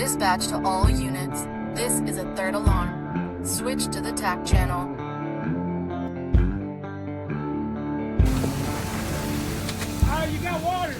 Dispatch to all units. This is a third alarm. Switch to the TAC channel. You got water.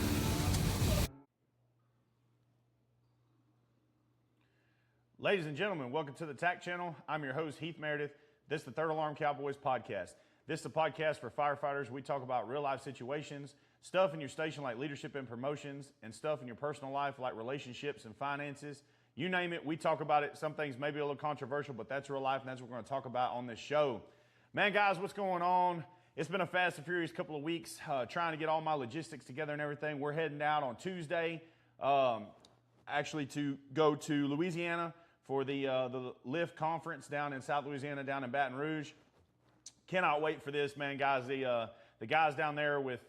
Ladies and gentlemen, welcome to the TAC channel. I'm your host, Heath Meredith. This is the Third Alarm Cowboys podcast. This is a podcast for firefighters. We talk about real life situations, stuff in your station like leadership and promotions, and stuff in your personal life like relationships and finances. You name it, we talk about it. Some things may be a little controversial, but that's real life, and that's what we're going to talk about on this show. Man, guys, what's going on? It's been a fast and furious couple of weeks trying to get all my logistics together and everything. We're heading out on Tuesday, actually to go to Louisiana for the LIFT conference down in South Louisiana, down in Baton Rouge. Cannot wait for this, man, guys. The guys down there with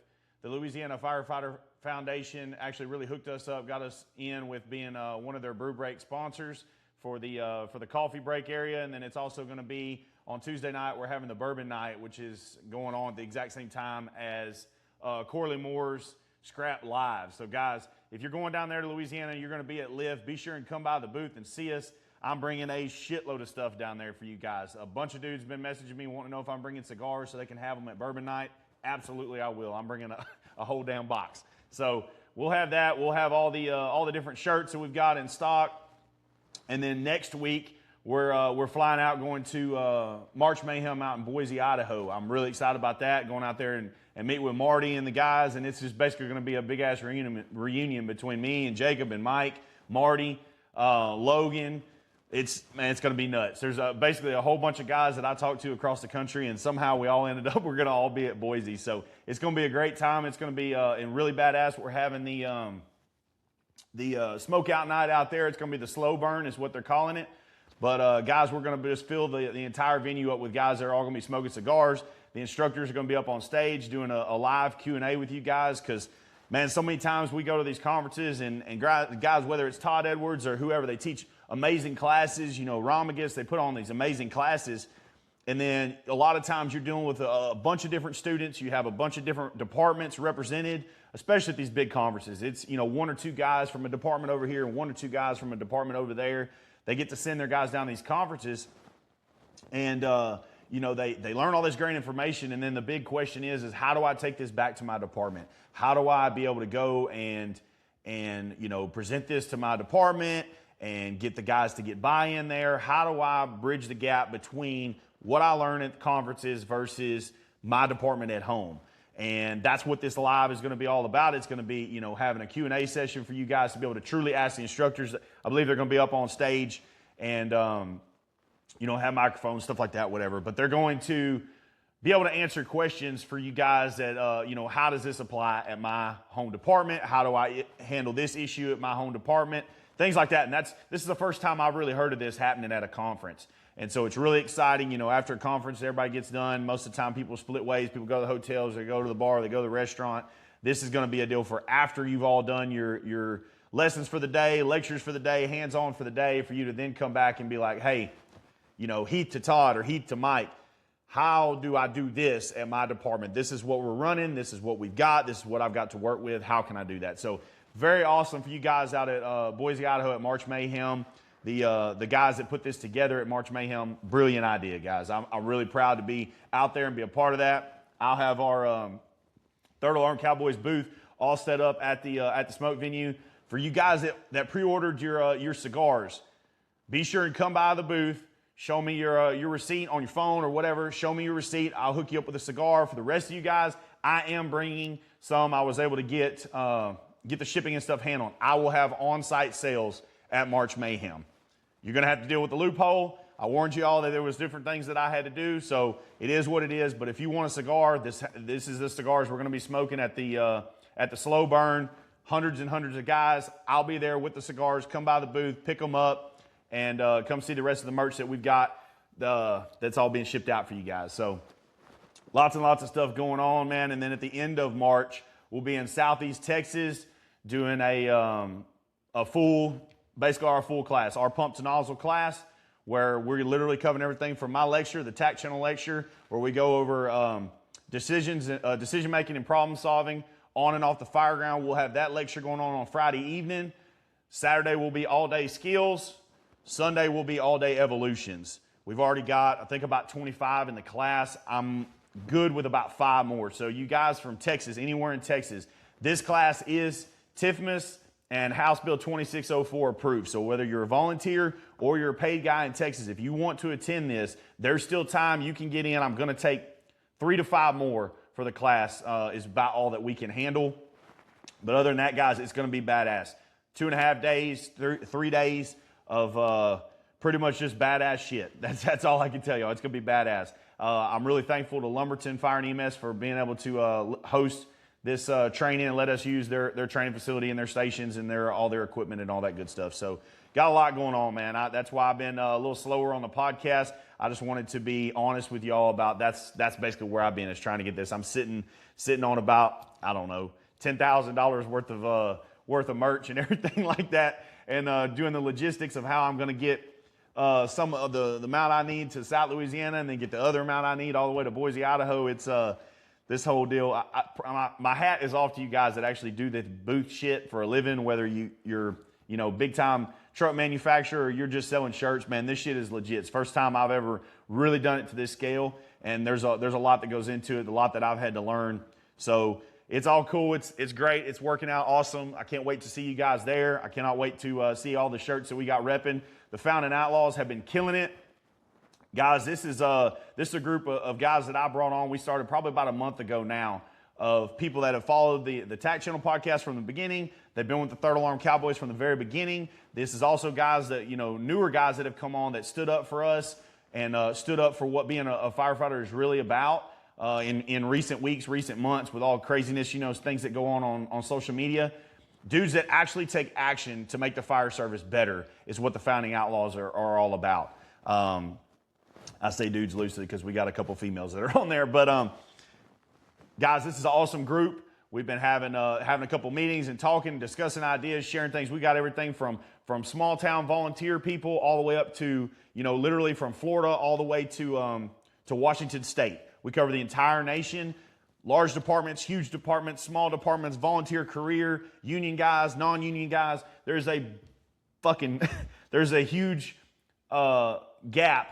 the Louisiana Firefighter Foundation actually really hooked us up, got us in with being one of their brew break sponsors for the coffee break area, and then it's also going to be on Tuesday night. We're having the bourbon night, which is going on at the exact same time as Corley Moore's Scrap Live. So, guys, if you're going down there to Louisiana, you're going to be at LIFT. Be sure and come by the booth and see us. I'm bringing a shitload of stuff down there for you guys. A bunch of dudes have been messaging me wanting to know if I'm bringing cigars so they can have them at bourbon night. Absolutely, I will. I'm bringing a whole damn box. So we'll have that. We'll have all the different shirts that we've got in stock. And then next week, we're flying out, going to March Mayhem out in Boise, Idaho. I'm really excited about that, going out there and meet with Marty and the guys. And it's just basically going to be a big-ass reunion between me and Jacob and Mike, Marty, Logan. It's going to be nuts. There's basically a whole bunch of guys that I talked to across the country, and somehow we all ended up, we're going to all be at Boise. So it's going to be a great time. It's going to be and really badass. We're having the smoke out night out there. It's going to be the slow burn is what they're calling it. But guys, we're going to just fill the entire venue up with guys that are all going to be smoking cigars. The instructors are going to be up on stage doing a live Q&A with you guys because, man, so many times we go to these conferences and guys, whether it's Todd Edwards or whoever, they teach amazing classes. You know, Ramagus, they put on these amazing classes. And then a lot of times you're dealing with a bunch of different students. You have a bunch of different departments represented, especially at these big conferences. It's, you know, one or two guys from a department over here and one or two guys from a department over there. They get to send their guys down to these conferences. And, you know, they learn all this great information. And then the big question is how do I take this back to my department? How do I be able to go and you know, present this to my department and get the guys to get buy-in there? How do I bridge the gap between what I learn at the conferences versus my department at home? And that's what this live is going to be all about. It's going to be, you know, having a Q&A session for you guys to be able to truly ask the instructors. I believe they're going to be up on stage and, you know, have microphones, stuff like that, whatever. But they're going to be able to answer questions for you guys that, you know, how does this apply at my home department? How do I handle this issue at my home department? Things like that. And this is the first time I've really heard of this happening at a conference. And so it's really exciting. You know, after a conference, everybody gets done. Most of the time people split ways. People go to the hotels, they go to the bar, they go to the restaurant. This is going to be a deal for after you've all done your lessons for the day, lectures for the day, hands-on for the day, for you to then come back and be like, hey, you know, Heath to Todd or Heath to Mike, how do I do this at my department? This is what we're running. This is what we've got. This is what I've got to work with. How can I do that? So very awesome for you guys out at Boise, Idaho at March Mayhem. The guys that put this together at March Mayhem, brilliant idea, guys. I'm really proud to be out there and be a part of that. I'll have our Third Alarm Cowboys booth all set up at the smoke venue. For you guys that pre-ordered your cigars, be sure and come by the booth. Show me your receipt on your phone or whatever. Show me your receipt. I'll hook you up with a cigar. For the rest of you guys, I am bringing some. I was able to get the shipping and stuff handled. I will have on-site sales at March Mayhem. You're going to have to deal with the loophole. I warned you all that there was different things that I had to do, so it is what it is. But if you want a cigar, this is the cigars we're going to be smoking at the slow burn. Hundreds and hundreds of guys. I'll be there with the cigars. Come by the booth, pick them up, and come see the rest of the merch that we've got that's all being shipped out for you guys. So lots and lots of stuff going on, man. And then at the end of March, we'll be in Southeast Texas doing a full, basically our full class, our pump to nozzle class, where we're literally covering everything from my lecture, the TAC channel lecture, where we go over decision making and problem solving on and off the fire ground. We'll have that lecture going on Friday evening. Saturday will be all day skills. Sunday will be all day evolutions. We've already got, I think, about 25 in the class. I'm good with about 5 more. So you guys from Texas, anywhere in Texas, this class is TIFMAS and House Bill 2604 approved. So whether you're a volunteer or you're a paid guy in Texas, if you want to attend this, there's still time. You can get in. I'm going to take 3 to 5 more for the class is about all that we can handle. But other than that, guys, it's going to be badass. 2.5 days, 3 days of pretty much just badass shit. That's all I can tell you. It's going to be badass. I'm really thankful to Lumberton Fire and EMS for being able to host this training and let us use their training facility and their stations and all their equipment and all that good stuff. So got a lot going on, man. That's why I've been a little slower on the podcast. I just wanted to be honest with y'all about that's basically where I've been, is trying to get this. I'm sitting on about, I don't know, $10,000 worth of merch and everything like that, and doing the logistics of how I'm going to get some of the amount I need to South Louisiana and then get the other amount I need all the way to Boise, Idaho. It's this whole deal. My hat is off to you guys that actually do this booth shit for a living, whether you're big time truck manufacturer or you're just selling shirts. Man, this shit is legit. It's the first time I've ever really done it to this scale, and there's a lot that goes into it, a lot that I've had to learn. So it's all cool. It's great. It's working out awesome. I can't wait to see you guys there. I cannot wait to see all the shirts that we got repping. The Founding Outlaws have been killing it. Guys, this is a group of guys that I brought on. We started probably about a month ago now, of people that have followed the TAC Channel podcast from the beginning. They've been with the Third Alarm Cowboys from the very beginning. This is also guys that, newer guys that have come on that stood up for us and stood up for what being a firefighter is really about. In recent weeks, recent months, with all craziness, things that go on social media. Dudes that actually take action to make the fire service better is what the Founding Outlaws are all about. I say dudes loosely because we got a couple females that are on there. But guys, this is an awesome group. We've been having a couple meetings and talking, discussing ideas, sharing things. We got everything from small town volunteer people all the way up to, literally from Florida all the way to Washington State. We cover the entire nation. Large departments, huge departments, small departments, volunteer career, union guys, non-union guys. There's a huge gap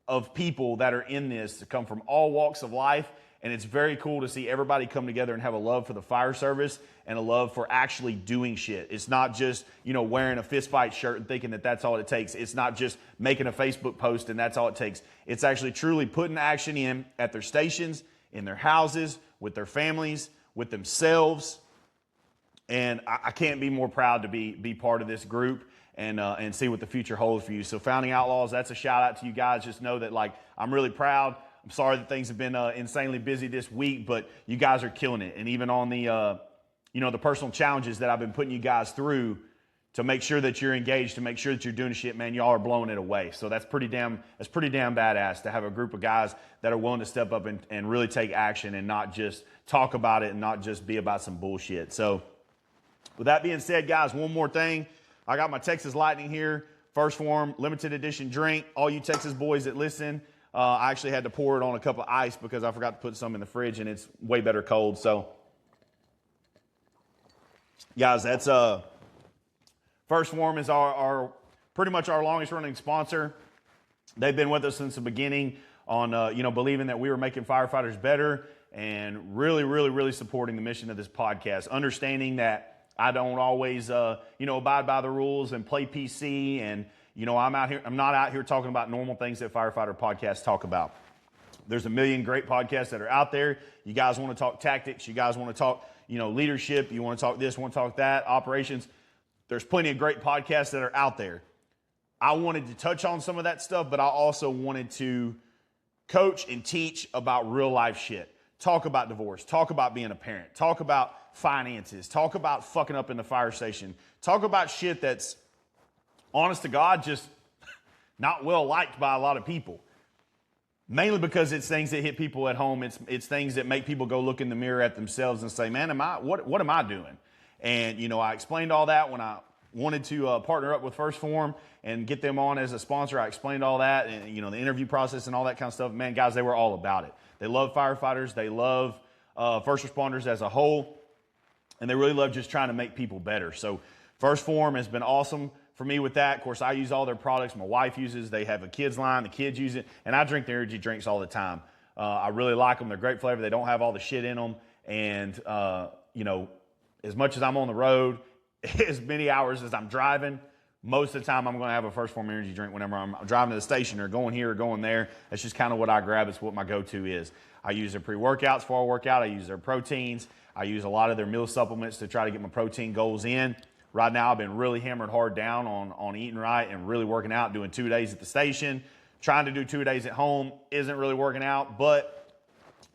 of people that are in this to come from all walks of life. And it's very cool to see everybody come together and have a love for the fire service and a love for actually doing shit. It's not just, wearing a fist fight shirt and thinking that that's all it takes. It's not just making a Facebook post and that's all it takes. It's actually truly putting action in at their stations, in their houses, with their families, with themselves. And I can't be more proud to be part of this group and see what the future holds for you. So Founding Outlaws, that's a shout out to you guys. Just know that I'm really proud. I'm sorry that things have been insanely busy this week, but you guys are killing it. And even on the the personal challenges that I've been putting you guys through to make sure that you're engaged, to make sure that you're doing shit, man, y'all are blowing it away. So that's pretty damn badass to have a group of guys that are willing to step up and really take action and not just talk about it and not just be about some bullshit. So with that being said, guys, one more thing. I got my Texas Lightning here, First Form, limited edition drink. All you Texas boys that listen, I actually had to pour it on a cup of ice because I forgot to put some in the fridge and it's way better cold. So guys, that's First Form is our pretty much our longest running sponsor. They've been with us since the beginning on believing that we were making firefighters better and really, really, really supporting the mission of this podcast. Understanding that I don't always abide by the rules and play PC, and I'm not out here talking about normal things that firefighter podcasts talk about. There's a million great podcasts that are out there. You guys want to talk tactics, you guys want to talk leadership, you want to talk this, want to talk that, operations. There's plenty of great podcasts that are out there. I wanted to touch on some of that stuff, but I also wanted to coach and teach about real life shit. Talk about divorce, talk about being a parent, talk about finances, talk about fucking up in the fire station, talk about shit that's, honest to God, just not well liked by a lot of people. Mainly because it's things that hit people at home. It's things that make people go look in the mirror at themselves and say, man, what am I doing? And, I explained all that when I wanted to partner up with First Form and get them on as a sponsor. I explained all that and, the interview process and all that kind of stuff. Man, guys, they were all about it. They love firefighters. They love first responders as a whole. And they really love just trying to make people better. So First Form has been awesome for me with that. Of course, I use all their products. My wife uses. They have a kids line. The kids use it. And I drink their energy drinks all the time. I really like them. They're great flavor. They don't have all the shit in them. And, you know, as much as I'm on the road, as many hours as I'm driving, most of the time I'm going to have a First Form energy drink whenever I'm driving to the station or going here or going there. That's just kind of what I grab. It's what my go-to is. I use their pre-workouts for a workout. I use their proteins. I use a lot of their meal supplements to try to get my protein goals in. Right now, I've been really hammered hard down on eating right and really working out, doing 2 days at the station. Trying to do 2 days at home isn't really working out, but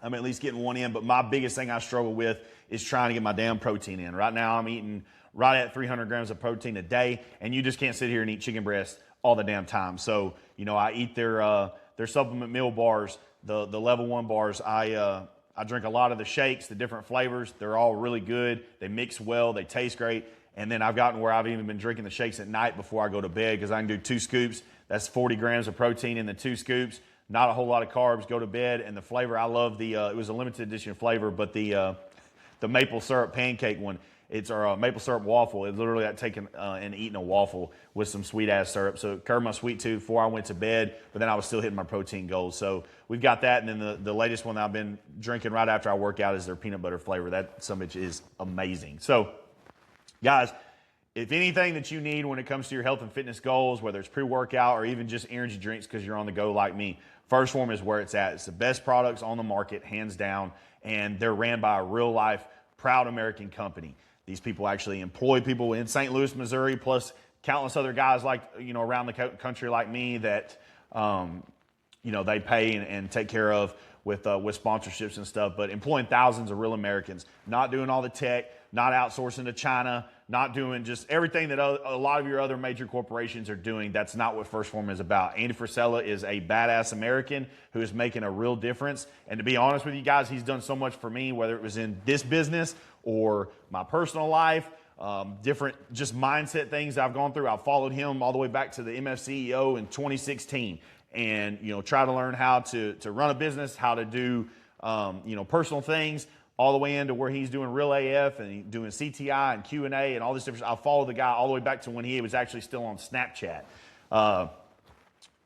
I'm at least getting one in. But my biggest thing I struggle with is trying to get my damn protein in. Right now, I'm eating right at 300 grams of protein a day, and you just can't sit here and eat chicken breast all the damn time. So, you know, I eat their supplement meal bars, the level 1 bars. I drink a lot of the shakes, the different flavors. They're all really good. They mix well. They taste great. And then I've gotten where I've even been drinking the shakes at night before I go to bed because I can do 2 scoops. That's 40 grams of protein in the 2 scoops. Not a whole lot of carbs. Go to bed. And the flavor, I love it was a limited edition flavor, but the maple syrup pancake one, it's our maple syrup waffle. It's literally like taking and eating a waffle with some sweet ass syrup. So it curbed my sweet tooth before I went to bed, but then I was still hitting my protein goals. So we've got that. And then the latest one that I've been drinking right after I work out is their peanut butter flavor. That some bitch is amazing. So guys, if anything that you need when it comes to your health and fitness goals, whether it's pre-workout or even just energy drinks because you're on the go like me, First Form is where it's at. It's the best products on the market, hands down, and they're ran by a real-life, proud American company. These people actually employ people in St. Louis, Missouri, plus countless other guys like, you know, around the country like me that, you know, they pay and take care of with sponsorships and stuff, but employing thousands of real Americans, not doing all the tech, not outsourcing to China, not doing just everything that a lot of your other major corporations are doing. That's not what First Form is about. Andy Frisella is a badass American who is making a real difference. And to be honest with you guys, he's done so much for me, whether it was in this business or my personal life, different just mindset things I've gone through. I've followed him all the way back to the MFCEO in 2016 and, you know, try to learn how to run a business, how to do, you know, personal things, all the way into where he's doing Real AF and doing CTI and Q&A and all this different. I followed the guy all the way back to when he was actually still on Snapchat.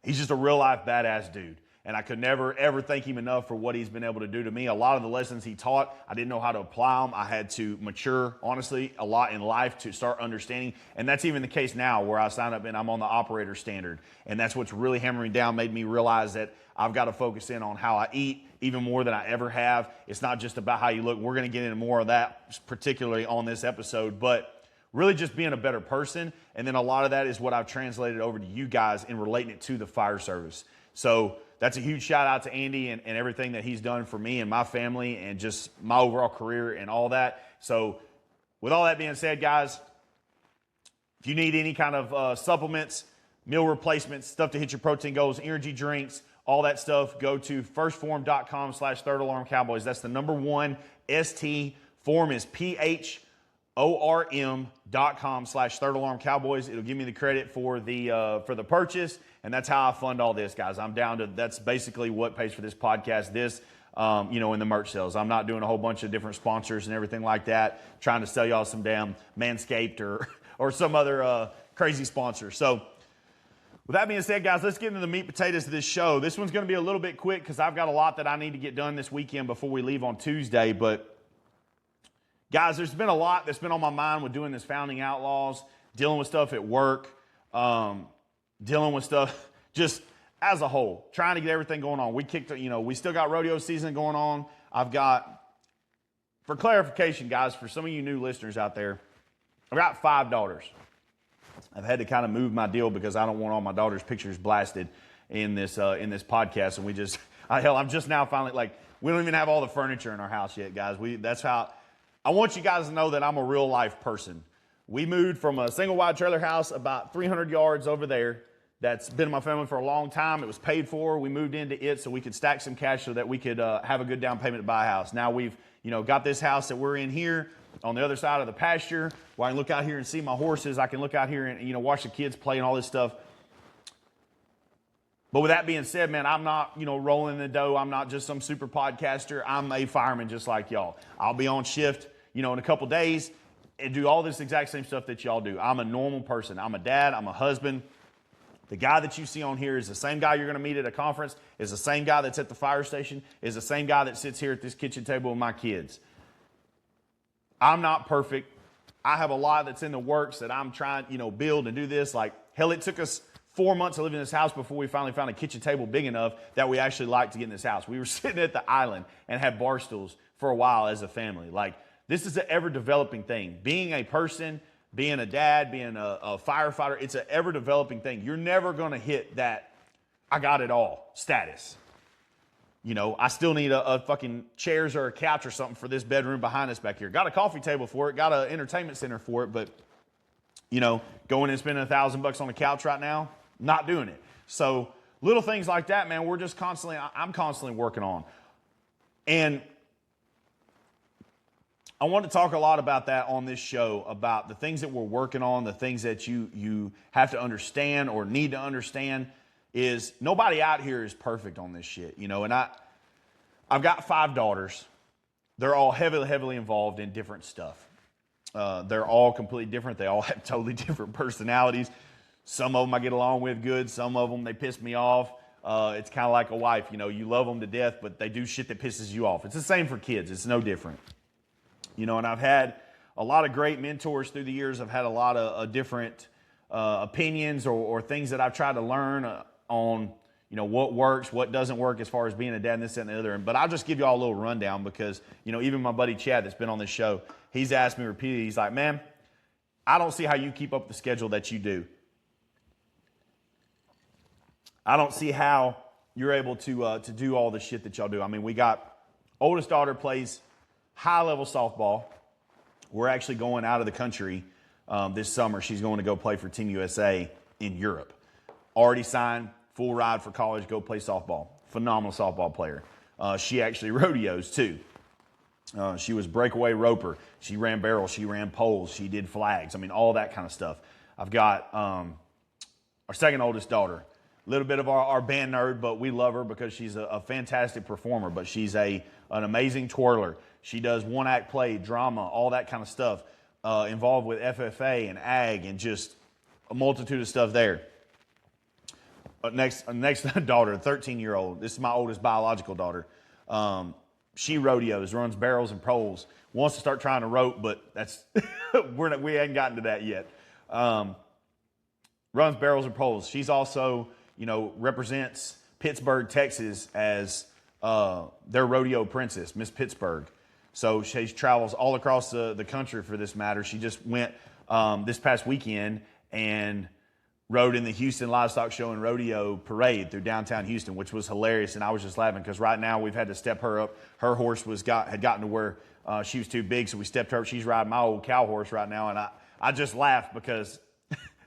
He's just a real life badass dude. And I could never, ever thank him enough for what he's been able to do to me. A lot of the lessons he taught, I didn't know how to apply them. I had to mature, honestly, a lot in life to start understanding. And that's even the case now where I sign up and I'm on the operator standard. And that's what's really hammering down, made me realize that I've got to focus in on how I eat even more than I ever have. It's not just about how you look. We're going to get into more of that, particularly on this episode, but really just being a better person. And then a lot of that is what I've translated over to you guys in relating it to the fire service. So that's a huge shout out to Andy and everything that he's done for me and my family and just my overall career and all that. So with all that being said, guys, if you need any kind of supplements, meal replacements, stuff to hit your protein goals, energy drinks, all that stuff, go to firstform.com/thirdalarmcowboys. That's the number 1 ST. Form is PHORM.com/thirdalarmcowboys. It'll give me the credit for the purchase. And that's how I fund all this, guys. I'm down to, that's basically what pays for this podcast, this, you know, in the merch sales. I'm not doing a whole bunch of different sponsors and everything like that, trying to sell y'all some damn Manscaped or some other crazy sponsor. So with that being said, guys, let's get into the meat and potatoes of this show. This one's going to be a little bit quick because I've got a lot that I need to get done this weekend before we leave on Tuesday. But guys, there's been a lot that's been on my mind with doing this Founding Outlaws, dealing with stuff at work, dealing with stuff just as a whole, trying to get everything going on. We still got rodeo season going on. I've got, for clarification, guys, for some of you new listeners out there, I've got 5 daughters. I've had to kind of move my deal because I don't want all my daughters' pictures blasted in this podcast. And I'm just now finally, like, we don't even have all the furniture in our house yet, guys. That's how, I want you guys to know that I'm a real life person. We moved from a single wide trailer house about 300 yards over there. That's been in my family for a long time. It was paid for. We moved into it so we could stack some cash so that we could have a good down payment to buy a house. Now we've, got this house that we're in here on the other side of the pasture where I can look out here and see my horses. I can look out here and, watch the kids play and all this stuff. But with that being said, man, I'm not, rolling in the dough. I'm not just some super podcaster. I'm a fireman just like y'all. I'll be on shift, in a couple days. and do all this exact same stuff that y'all do. I'm a normal person. I'm a dad. I'm a husband. The guy that you see on here is the same guy you're going to meet at a conference, is the same guy that's at the fire station, is the same guy that sits here at this kitchen table with my kids. I'm not perfect. I have a lot that's in the works that I'm trying, build and do this. Like, hell, it took us 4 months to live in this house before we finally found a kitchen table big enough that we actually liked to get in this house. We were sitting at the island and had bar stools for a while as a family. Like, this is an ever-developing thing. Being a person, being a dad, being a firefighter, it's an ever-developing thing. You're never going to hit that I got it all status. I still need a fucking chairs or a couch or something for this bedroom behind us back here. Got a coffee table for it, got an entertainment center for it, but, going and spending $1,000 on a couch right now, not doing it. So little things like that, man, I'm constantly working on. And I want to talk a lot about that on this show, about the things that we're working on, the things that you have to understand or need to understand. Is nobody out here is perfect on this shit, and I've got 5 daughters. They're all heavily involved in different stuff. They're all completely different. They all have totally different personalities. Some of them I get along with good. Some of them, they piss me off. It's kind of like a wife, you love them to death, but they do shit that pisses you off. It's the same for kids. It's no different. And I've had a lot of great mentors through the years. I've had a lot of different opinions or things that I've tried to learn on, what works, what doesn't work as far as being a dad and this and the other. But I'll just give you all a little rundown because, even my buddy Chad that's been on this show, he's asked me repeatedly, he's like, man, I don't see how you keep up the schedule that you do. I don't see how you're able to do all the shit that y'all do. I mean, we got oldest daughter plays high-level softball. We're actually going out of the country this summer. She's going to go play for Team USA in Europe. Already signed, full ride for college, go play softball. Phenomenal softball player. She actually rodeos too. She was breakaway roper. She ran barrels. She ran poles. She did flags. I mean, all that kind of stuff. I've got our second oldest daughter. A little bit of our band nerd, but we love her because she's a fantastic performer. But she's an amazing twirler. She does one-act play, drama, all that kind of stuff, involved with FFA and ag and just a multitude of stuff there. Next daughter, 13-year-old. This is my oldest biological daughter. She rodeos, runs barrels and poles. Wants to start trying to rope, but that's we hadn't gotten to that yet. Runs barrels and poles. She's also, represents Pittsburgh, Texas as their rodeo princess, Miss Pittsburgh. So she travels all across the country for this matter. She just went this past weekend and rode in the Houston Livestock Show and Rodeo Parade through downtown Houston, which was hilarious. And I was just laughing because right now we've had to step her up. Her horse had gotten to where she was too big, so we stepped her up. She's riding my old cow horse right now, and I just laughed because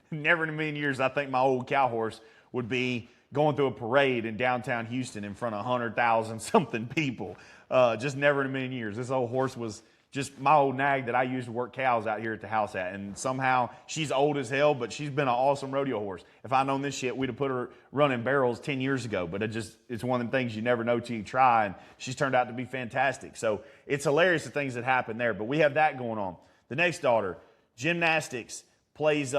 never in a million years I think my old cow horse would be going through a parade in downtown Houston in front of 100,000 something people. Just never in a million years. This old horse was just my old nag that I used to work cows out here at the house at. And somehow she's old as hell, but she's been an awesome rodeo horse. If I'd known this shit, we'd have put her running barrels 10 years ago. But it's one of the things you never know till you try. And she's turned out to be fantastic. So it's hilarious the things that happen there. But we have that going on. The next daughter, gymnastics, plays,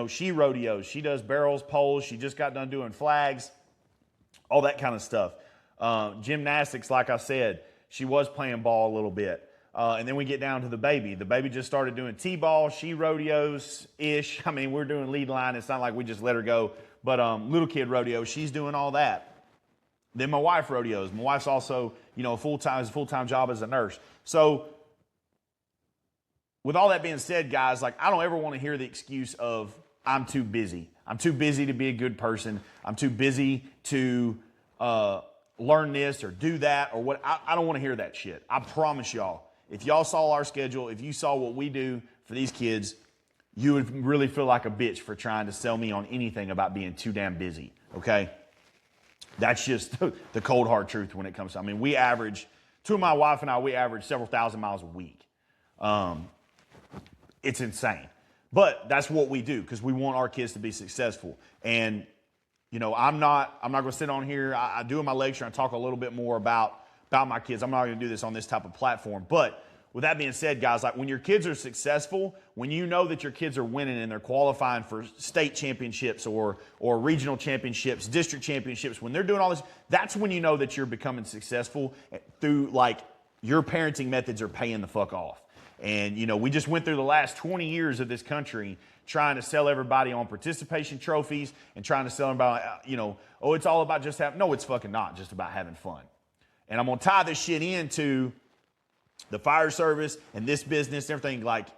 she rodeos. She does barrels, poles. She just got done doing flags, all that kind of stuff. Gymnastics, like I said, she was playing ball a little bit. And then we get down to the baby. The baby just started doing T-ball. She rodeos-ish. I mean, we're doing lead line. It's not like we just let her go. But little kid rodeo, she's doing all that. Then my wife rodeos. My wife's also, a full-time job as a nurse. So with all that being said, guys, I don't ever want to hear the excuse of I'm too busy. I'm too busy to be a good person. I'm too busy to learn this or do that or what. I don't want to hear that shit. I promise y'all. If y'all saw our schedule, if you saw what we do for these kids, you would really feel like a bitch for trying to sell me on anything about being too damn busy, okay? That's just the cold hard truth when it comes to, my wife and I, we average several thousand miles a week. It's insane. But that's what we do because we want our kids to be successful. And, I'm not going to sit on here. I do in my lecture and talk a little bit more about my kids. I'm not going to do this on this type of platform. But with that being said, guys, like when your kids are successful, when you know that your kids are winning and they're qualifying for state championships or regional championships, district championships, when they're doing all this, that's when you know that you're becoming successful through like your parenting methods are paying the fuck off. And, you know, we just went through the last 20 years of this country trying to sell everybody on participation trophies and trying to sell them about, you know, oh, it's all about just having, no, it's fucking not just about having fun. And I'm going to tie this shit into the fire service and this business and everything. Like,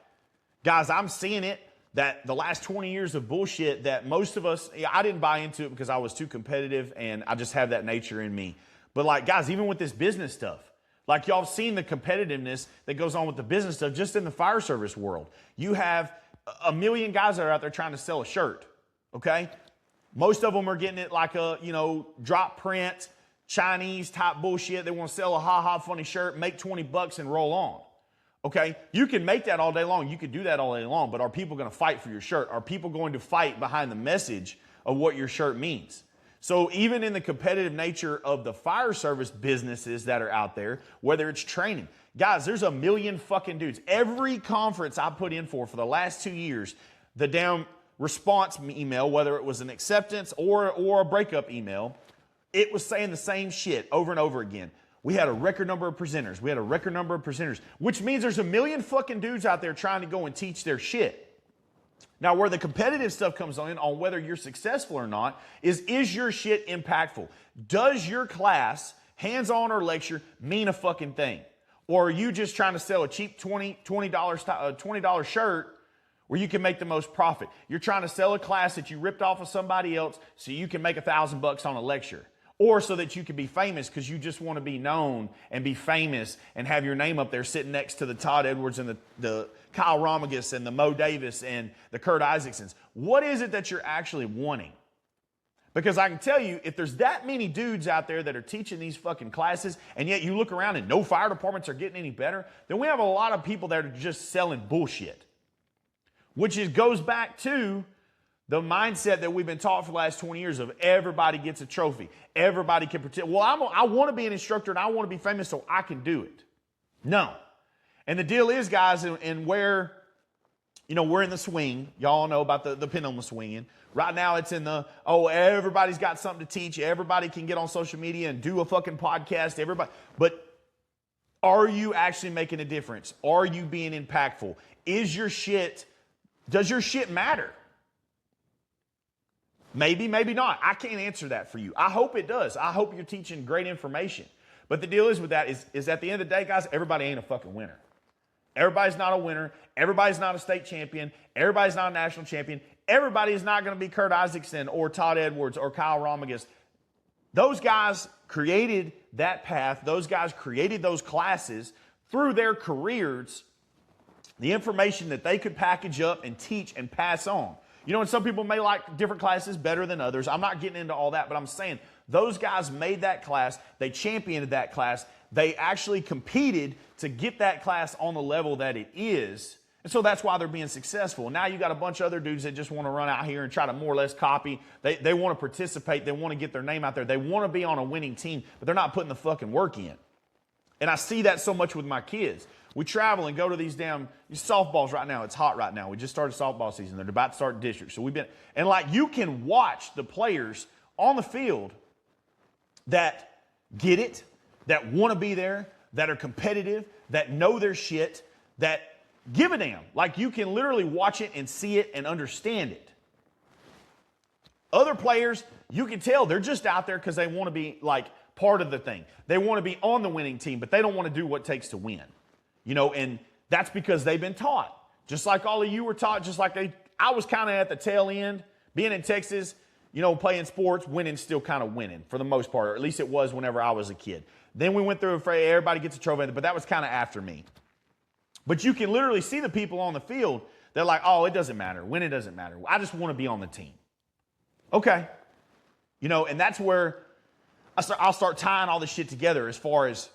guys, I'm seeing it that the last 20 years of bullshit that most of us, I didn't buy into it because I was too competitive and I just have that nature in me. But like, guys, even with this business stuff, like y'all have seen the competitiveness that goes on with the business stuff just in the fire service world. You have a million guys that are out there trying to sell a shirt, okay? Most of them are getting it like a, you know, drop print, Chinese type bullshit. They want to sell a ha-ha funny shirt, make 20 bucks and roll on, okay? You can make that all day long. You can do that all day long, but are people going to fight for your shirt? Are people going to fight behind the message of what your shirt means? So even in the competitive nature of the fire service businesses that are out there, whether it's training, guys, there's a million fucking dudes. Every conference I put in for the last 2 years, the damn response email, whether it was an acceptance or a breakup email, it was saying the same shit over and over again. We had a record number of presenters. We had a record number of presenters, which means there's a million fucking dudes out there trying to go and teach their shit. Now, where the competitive stuff comes on whether you're successful or not, is your shit impactful? Does your class, hands-on or lecture, mean a fucking thing? Or are you just trying to sell a cheap $20 shirt where you can make the most profit? You're trying to sell a class that you ripped off of somebody else so you can make $1,000 on a lecture. Or so that you can be famous because you just want to be known and be famous and have your name up there sitting next to the Todd Edwards and the Kyle Romagus and the Mo Davis and the Kurt Isaacsons. What is it that you're actually wanting? Because I can tell you, if there's that many dudes out there that are teaching these fucking classes and yet you look around and no fire departments are getting any better, then we have a lot of people that are just selling bullshit. Which goes back to the mindset that we've been taught for the last 20 years of everybody gets a trophy. Everybody can pretend. Well, I want to be an instructor and I want to be famous so I can do it. No. And the deal is, guys, and where, you know, we're in the swing. Y'all know about the pendulum swinging. Right now it's in the, everybody's got something to teach. Everybody can get on social media and do a fucking podcast. Everybody. But are you actually making a difference? Are you being impactful? Does your shit matter? Maybe, maybe not. I can't answer that for you. I hope it does. I hope you're teaching great information. But the deal is with that is at the end of the day, guys, everybody ain't a fucking winner. Everybody's not a winner. Everybody's not a state champion. Everybody's not a national champion. Everybody is not going to be Kurt Isaacson or Todd Edwards or Kyle Romagus. Those guys created that path. Those guys created those classes through their careers, the information that they could package up and teach and pass on. You know, and some people may like different classes better than others. I'm not getting into all that, but I'm saying those guys made that class. They championed that class. They actually competed to get that class on the level that it is. And so that's why they're being successful. Now you got a bunch of other dudes that just want to run out here and try to more or less copy. They want to participate. They want to get their name out there. They want to be on a winning team, but they're not putting the fucking work in. And I see that so much with my kids. We travel and go to these damn softballs right now. It's hot right now. We just started softball season. They're about to start district. So and like you can watch the players on the field that get it, that want to be there, that are competitive, that know their shit, that give a damn. Like you can literally watch it and see it and understand it. Other players, you can tell they're just out there because they want to be like part of the thing. They want to be on the winning team, but they don't want to do what it takes to win. You know, and that's because they've been taught. Just like all of you were taught, just like I was kind of at the tail end. Being in Texas, you know, playing sports, winning's still kind of winning for the most part, or at least it was whenever I was a kid. Then we went through everybody gets a trophy, but that was kind of after me. But you can literally see the people on the field, they're like, oh, it doesn't matter. Winning doesn't matter. I just want to be on the team. Okay. You know, and that's where I'll start tying all this shit together as far as,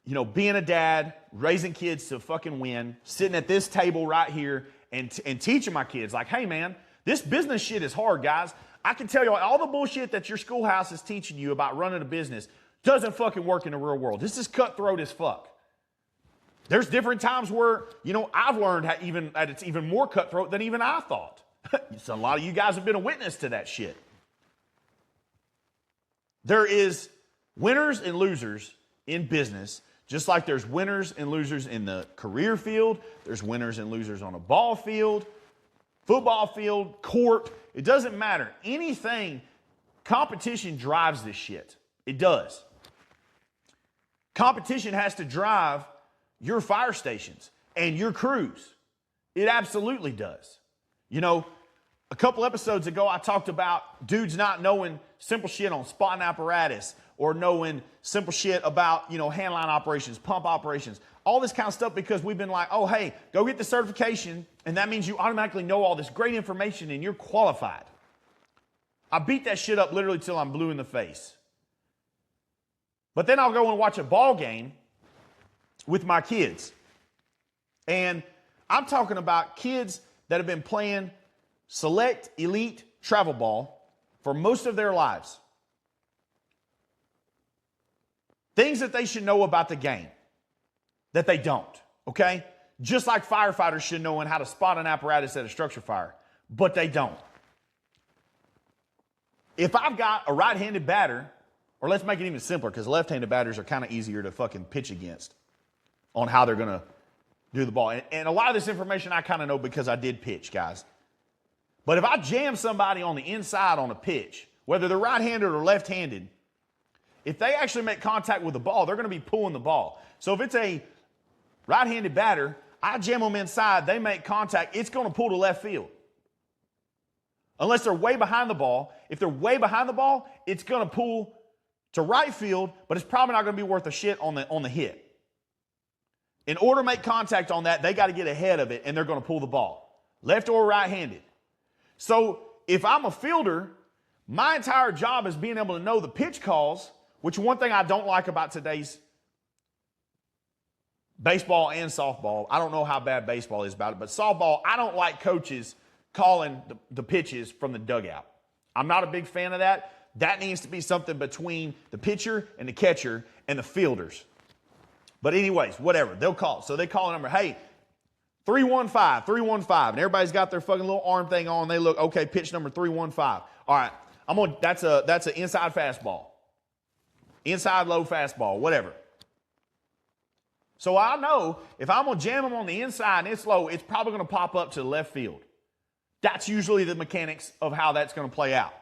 you know, being a dad, raising kids to fucking win, sitting at this table right here and teaching my kids like, hey, man, this business shit is hard, guys. I can tell you all the bullshit that your schoolhouse is teaching you about running a business doesn't fucking work in the real world. This is cutthroat as fuck. There's different times where, I've learned that it's even more cutthroat than even I thought. So a lot of you guys have been a witness to that shit. There is winners and losers in business, just like there's winners and losers in the career field. There's winners and losers on a ball field, football field, court. It doesn't matter. Anything, competition drives this shit. It does. Competition has to drive your fire stations and your crews. It absolutely does. A couple episodes ago, I talked about dudes not knowing simple shit on spotting apparatus or knowing simple shit about, handline operations, pump operations, all this kind of stuff because we've been like, oh, hey, go get the certification, and that means you automatically know all this great information and you're qualified. I beat that shit up literally till I'm blue in the face. But then I'll go and watch a ball game with my kids. And I'm talking about kids that have been playing select elite travel ball for most of their lives. Things that they should know about the game that they don't, okay? Just like firefighters should know how to spot an apparatus at a structure fire, but they don't. If I've got a right-handed batter, or let's make it even simpler because left-handed batters are kind of easier to fucking pitch against on how they're going to do the ball. And a lot of this information I kind of know because I did pitch, guys. But if I jam somebody on the inside on a pitch, whether they're right-handed or left-handed, if they actually make contact with the ball, they're going to be pulling the ball. So if it's a right-handed batter, I jam them inside, they make contact, it's going to pull to left field. Unless they're way behind the ball. If they're way behind the ball, it's going to pull to right field, but it's probably not going to be worth a shit on the hit. In order to make contact on that, they got to get ahead of it, and they're going to pull the ball, left or right-handed. So if I'm a fielder, my entire job is being able to know the pitch calls, which one thing I don't like about today's baseball and softball, I don't know how bad baseball is about it, but softball, I don't like coaches calling the pitches from the dugout. I'm not a big fan of that. That needs to be something between the pitcher and the catcher and the fielders. But anyways, whatever, they'll call. So they call a number, hey, 315, 315. And everybody's got their fucking little arm thing on. They look, okay, pitch number 315. All right, that's an inside fastball. Inside low fastball, whatever. So I know if I'm going to jam them on the inside and it's low, it's probably going to pop up to the left field. That's usually the mechanics of how that's going to play out.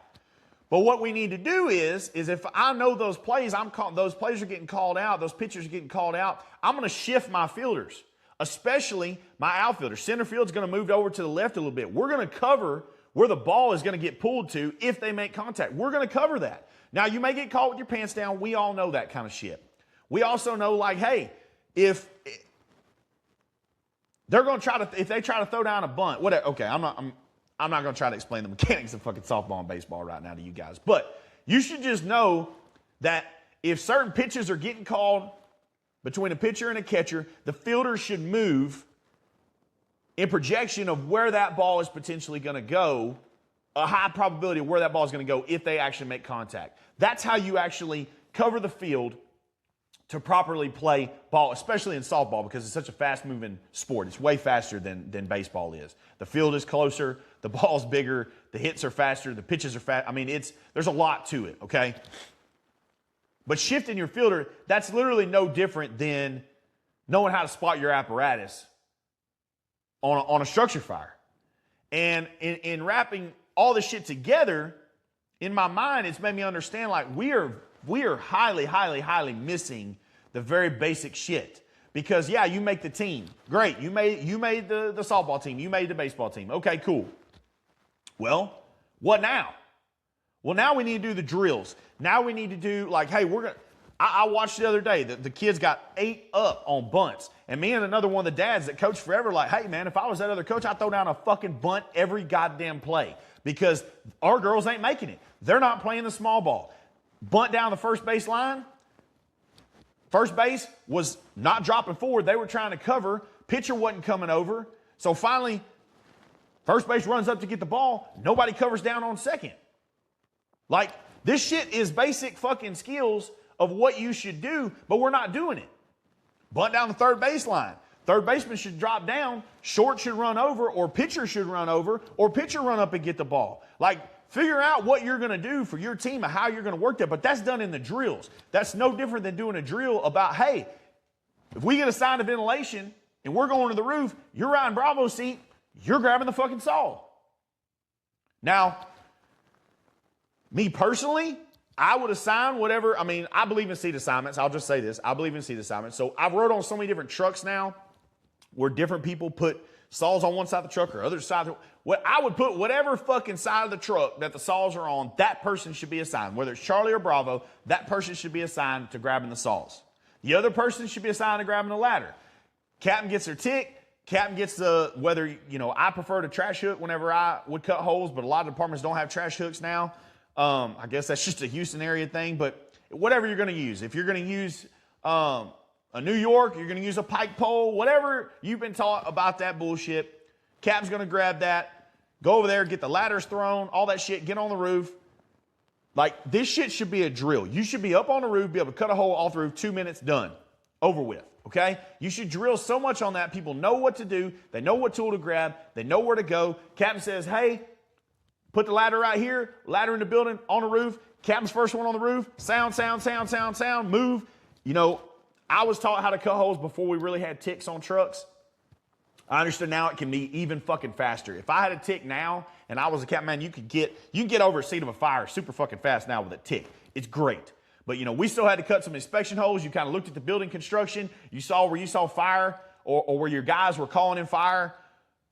But what we need to do is if I know those plays, those plays are getting called out, those pitchers are getting called out, I'm going to shift my fielders, especially my outfielders. Center field's going to move over to the left a little bit. We're going to cover where the ball is going to get pulled to if they make contact. We're going to cover that. Now, you may get caught with your pants down. We all know that kind of shit. We also know, like, hey, if they're going to if they try to throw down a bunt, whatever. Okay, I'm not going to try to explain the mechanics of fucking softball and baseball right now to you guys. But you should just know that if certain pitches are getting called between a pitcher and a catcher, the fielder should move in projection of where that ball is potentially going to go, a high probability of where that ball is going to go if they actually make contact. That's how you actually cover the field to properly play ball, especially in softball because it's such a fast-moving sport. It's way faster than baseball is. The field is closer, the ball's bigger, the hits are faster, the pitches are fast. I mean, there's a lot to it, okay? But shifting your fielder, that's literally no different than knowing how to spot your apparatus on a structure fire. And in wrapping all this shit together, in my mind, it's made me understand like we are highly, highly, highly missing the very basic shit. Because, yeah, you make the team. Great. You made the softball team. You made the baseball team. Okay, cool. Well, what now? Well, now we need to do the drills. Now we need to do, like, hey, I watched the other day, the kids got 8 up on bunts. And me and another one of the dads that coached forever, like, hey, man, if I was that other coach, I'd throw down a fucking bunt every goddamn play. Because our girls ain't making it. They're not playing the small ball. Bunt down the first base line. First base was not dropping forward. They were trying to cover. Pitcher wasn't coming over. So finally, first base runs up to get the ball. Nobody covers down on second. Like, this shit is basic fucking skills of what you should do, but we're not doing it. bunt down the third baseline. Third baseman should drop down, short should run over, or pitcher should run over, or pitcher run up and get the ball. Like, figure out what you're going to do for your team and how you're going to work that. But that's done in the drills. That's no different than doing a drill about, hey, if we get assigned to ventilation and we're going to the roof, you're riding Bravo's seat, you're grabbing the fucking saw. Now, me personally, I would assign whatever. I mean, I believe in seat assignments. I'll just say this. I believe in seat assignments. So I've rode on so many different trucks now where different people put saws on one side of the truck or other side. What I would put whatever fucking side of the truck that the saws are on, that person should be assigned. Whether it's Charlie or Bravo, that person should be assigned to grabbing the saws. The other person should be assigned to grabbing the ladder. Captain gets their tick. Captain gets the, whether, you know, I prefer to trash hook whenever I would cut holes, but a lot of departments don't have trash hooks now. I guess that's just a Houston area thing, but whatever you're going to use. If you're going to use a New York, you're going to use a pike pole, whatever you've been taught about that bullshit, Captain's going to grab that, go over there, get the ladders thrown, all that shit, get on the roof. Like, this shit should be a drill. You should be up on the roof, be able to cut a hole off the roof, 2 minutes, done. Over with, okay? You should drill so much on that. People know what to do. They know what tool to grab. They know where to go. Captain says, hey, put the ladder right here, ladder in the building, on the roof. Captain's first one on the roof. Sound, sound, sound, sound, sound, move. You know, I was taught how to cut holes before we really had ticks on trucks. I understand now it can be even fucking faster. If I had a tick now and I was a captain, man, you can get over a seat of a fire super fucking fast now with a tick. It's great. But, you know, we still had to cut some inspection holes. You kind of looked at the building construction. You saw where you saw fire or where your guys were calling in fire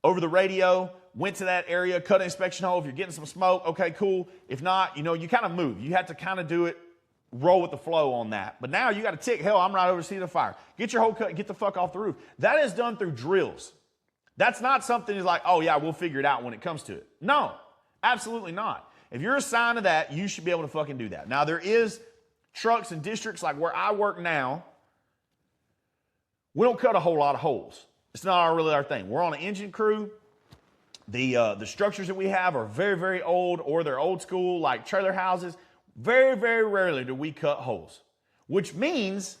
over the radio, went to that area, cut an inspection hole. If you're getting some smoke, okay, cool. If not, you know, you kind of move. You have to kind of do it, roll with the flow on that. But now you got a tick. Hell, I'm right over the seat of the fire. Get your hole cut and get the fuck off the roof. That is done through drills. That's not something that's like, oh, yeah, we'll figure it out when it comes to it. No, absolutely not. If you're assigned to that, you should be able to fucking do that. Now, there is trucks and districts like where I work now, we don't cut a whole lot of holes. It's not really our thing. We're on an engine crew. The structures that we have are very, very old, or they're old school, like trailer houses. Very, very rarely do we cut holes, which means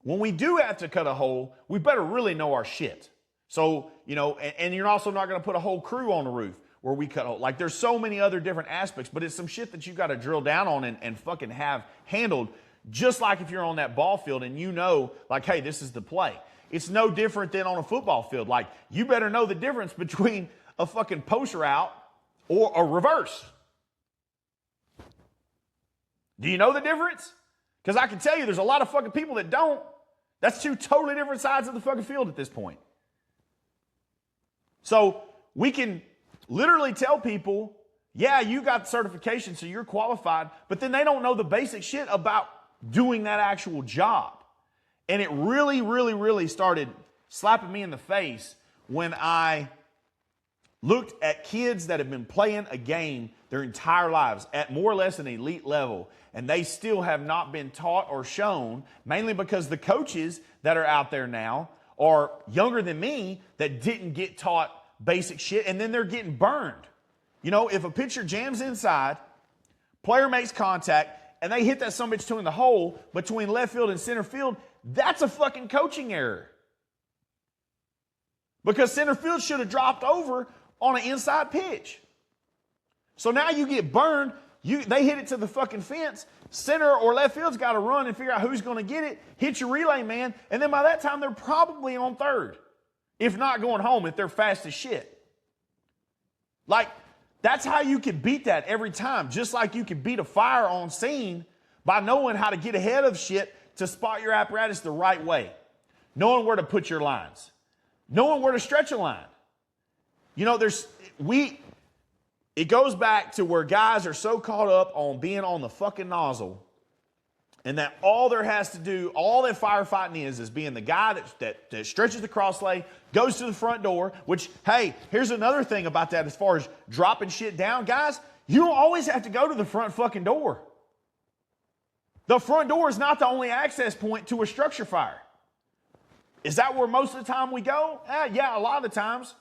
when we do have to cut a hole, we better really know our shit. So, you know, and you're also not going to put a whole crew on the roof where we cut holes. Like, there's so many other different aspects, but it's some shit that you got to drill down on and fucking have handled, just like if you're on that ball field and you know, like, hey, this is the play. It's no different than on a football field. Like, you better know the difference between a fucking post route or a reverse. Do you know the difference? Because I can tell you there's a lot of fucking people that don't. That's two totally different sides of the fucking field at this point. So we can literally tell people, yeah, you got certification, so you're qualified, but then they don't know the basic shit about doing that actual job. And it really, really, really started slapping me in the face when I looked at kids that have been playing a game their entire lives at more or less an elite level, and they still have not been taught or shown, mainly because the coaches that are out there now are younger than me that didn't get taught basic shit, and then they're getting burned. You know, if a pitcher jams inside, player makes contact, and they hit that sumbitch between the hole between left field and center field, that's a fucking coaching error. Because center field should have dropped over on an inside pitch. So now you get burned. They hit it to the fucking fence. Center or left field's got to run and figure out who's going to get it, hit your relay man, and then by that time they're probably on third, if not going home, if they're fast as shit. Like, that's how you can beat that every time. Just like you can beat a fire on scene by knowing how to get ahead of shit to spot your apparatus the right way. Knowing where to put your lines. Knowing where to stretch a line. You know, it goes back to where guys are so caught up on being on the fucking nozzle, and that all there has to do, all that firefighting is being the guy that stretches the cross lay, goes to the front door, which, hey, here's another thing about that as far as dropping shit down. Guys, you don't always have to go to the front fucking door. The front door is not the only access point to a structure fire. Is that where most of the time we go? Yeah, a lot of the times.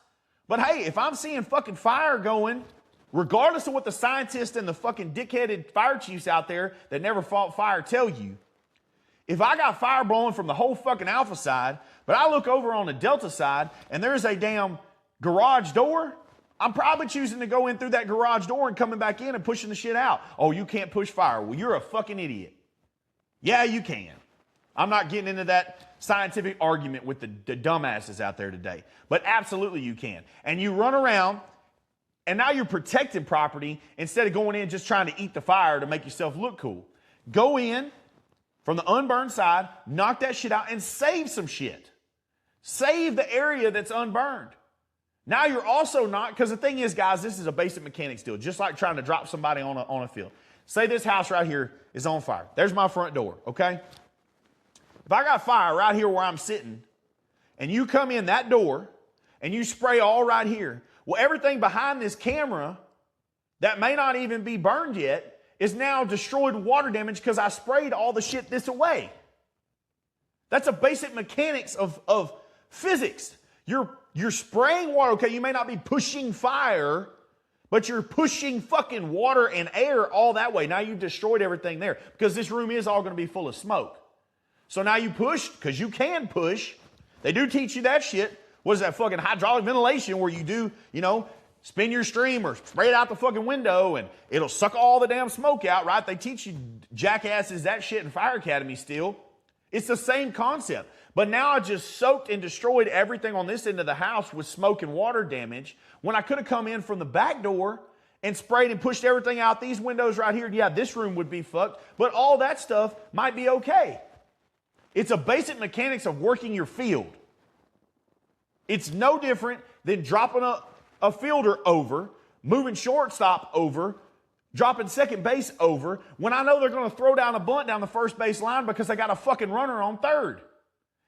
But hey, if I'm seeing fucking fire going, regardless of what the scientists and the fucking dickheaded fire chiefs out there that never fought fire tell you, If I got fire blowing from the whole fucking Alpha side, but I look over on the Delta side and there's a damn garage door, I'm probably choosing to go in through that garage door and coming back in and pushing the shit out. Oh, you can't push fire. Well, you're a fucking idiot. Yeah, you can. I'm not getting into that scientific argument with the dumbasses out there today. But absolutely you can. And you run around and now you're protecting property instead of going in just trying to eat the fire to make yourself look cool. Go in from the unburned side, knock that shit out and save some shit. Save the area that's unburned. Now you're also not, because the thing is, guys, this is a basic mechanics deal, just like trying to drop somebody on a field. Say this house right here is on fire. There's my front door, okay? If I got fire right here where I'm sitting, and you come in that door, and you spray all right here, well, everything behind this camera that may not even be burned yet is now destroyed water damage because I sprayed all the shit this away. That's a basic mechanics of physics. You're spraying water, okay? You may not be pushing fire, but you're pushing fucking water and air all that way. Now you've destroyed everything there because this room is all going to be full of smoke. So now you push, because you can push. They do teach you that shit. What is that fucking hydraulic ventilation where you do, spin your stream or spray it out the fucking window and it'll suck all the damn smoke out, right? They teach you jackasses that shit in Fire Academy still. It's the same concept. But now I just soaked and destroyed everything on this end of the house with smoke and water damage when I could have come in from the back door and sprayed and pushed everything out these windows right here. Yeah, this room would be fucked, but all that stuff might be okay. It's a basic mechanics of working your field. It's no different than dropping a fielder over, moving shortstop over, dropping second base over, when I know they're going to throw down a bunt down the first base line because they got a fucking runner on third.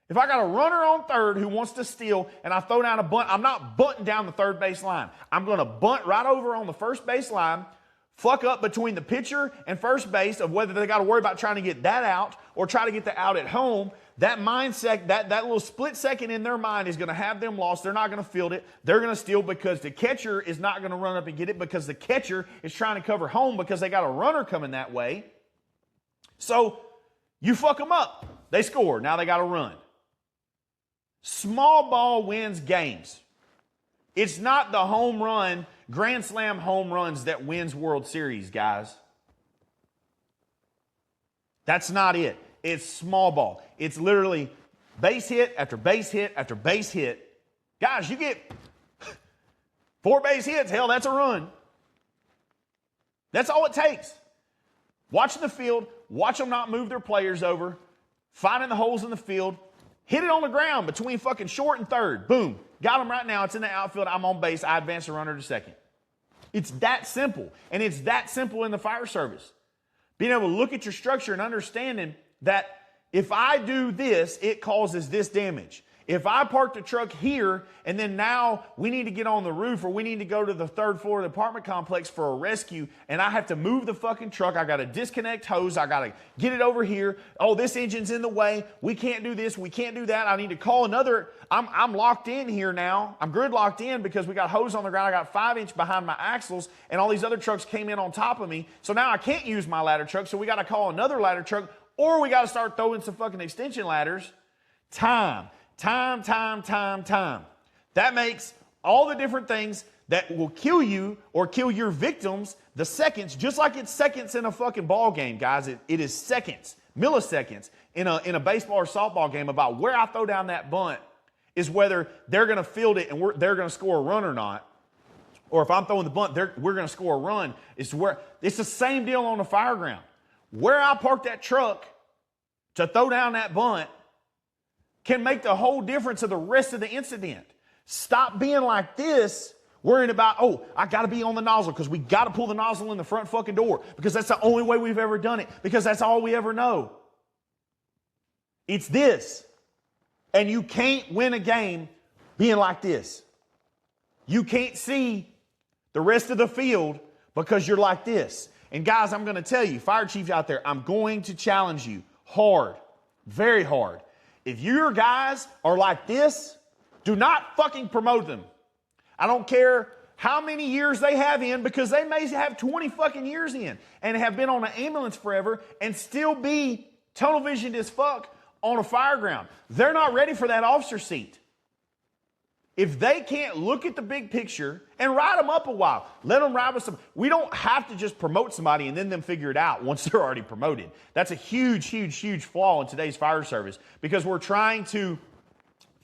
If I got a runner on third who wants to steal and I throw down a bunt, I'm not bunting down the third base line. I'm going to bunt right over on the first base line, fuck up between the pitcher and first base of whether they got to worry about trying to get that out or try to get the out at home. That mindset, that little split second in their mind is going to have them lost. They're not going to field it. They're going to steal because the catcher is not going to run up and get it because the catcher is trying to cover home because they got a runner coming that way. So you fuck them up. They score. Now they got to run. Small ball wins games. It's not the home run, grand slam home runs that wins World Series, guys. That's not it. It's small ball. It's literally base hit after base hit after base hit. Guys, you get 4 base hits, hell, that's a run. That's all it takes. Watching the field, watch them not move their players over, finding the holes in the field, hit it on the ground between fucking short and third. Boom. Got them right now. It's in the outfield. I'm on base. I advance the runner to second. It's that simple. And it's that simple in the fire service. Being able to look at your structure and understanding that if I do this, it causes this damage. If I park the truck here and then now we need to get on the roof or we need to go to the 3rd floor of the apartment complex for a rescue and I have to move the fucking truck, I got to disconnect hose, I got to get it over here. Oh, this engine's in the way. We can't do this. We can't do that. I need to call another. I'm locked in here now. I'm grid locked in because we got hose on the ground. I got 5-inch behind my axles and all these other trucks came in on top of me. So now I can't use my ladder truck. So we got to call another ladder truck or we got to start throwing some fucking extension ladders. Time. That makes all the different things that will kill you or kill your victims the seconds, just like it's seconds in a fucking ball game, guys. It is seconds, milliseconds in a baseball or softball game about where I throw down that bunt is whether they're going to field it and they're going to score a run or not. Or if I'm throwing the bunt, we're going to score a run. It's the same deal on the fire ground. Where I park that truck to throw down that bunt can make the whole difference of the rest of the incident. Stop being like this, worrying about, oh, I got to be on the nozzle because we got to pull the nozzle in the front fucking door because that's the only way we've ever done it because that's all we ever know. It's this. And you can't win a game being like this. You can't see the rest of the field because you're like this. And guys, I'm going to tell you, fire chiefs out there, I'm going to challenge you hard, very hard. If your guys are like this, do not fucking promote them. I don't care how many years they have in because they may have 20 fucking years in and have been on an ambulance forever and still be tunnel visioned as fuck on a fire ground. They're not ready for that officer seat. If they can't look at the big picture and ride them up a while, let them ride with some. We don't have to just promote somebody and then them figure it out once they're already promoted. That's a huge, huge, huge flaw in today's fire service because we're trying to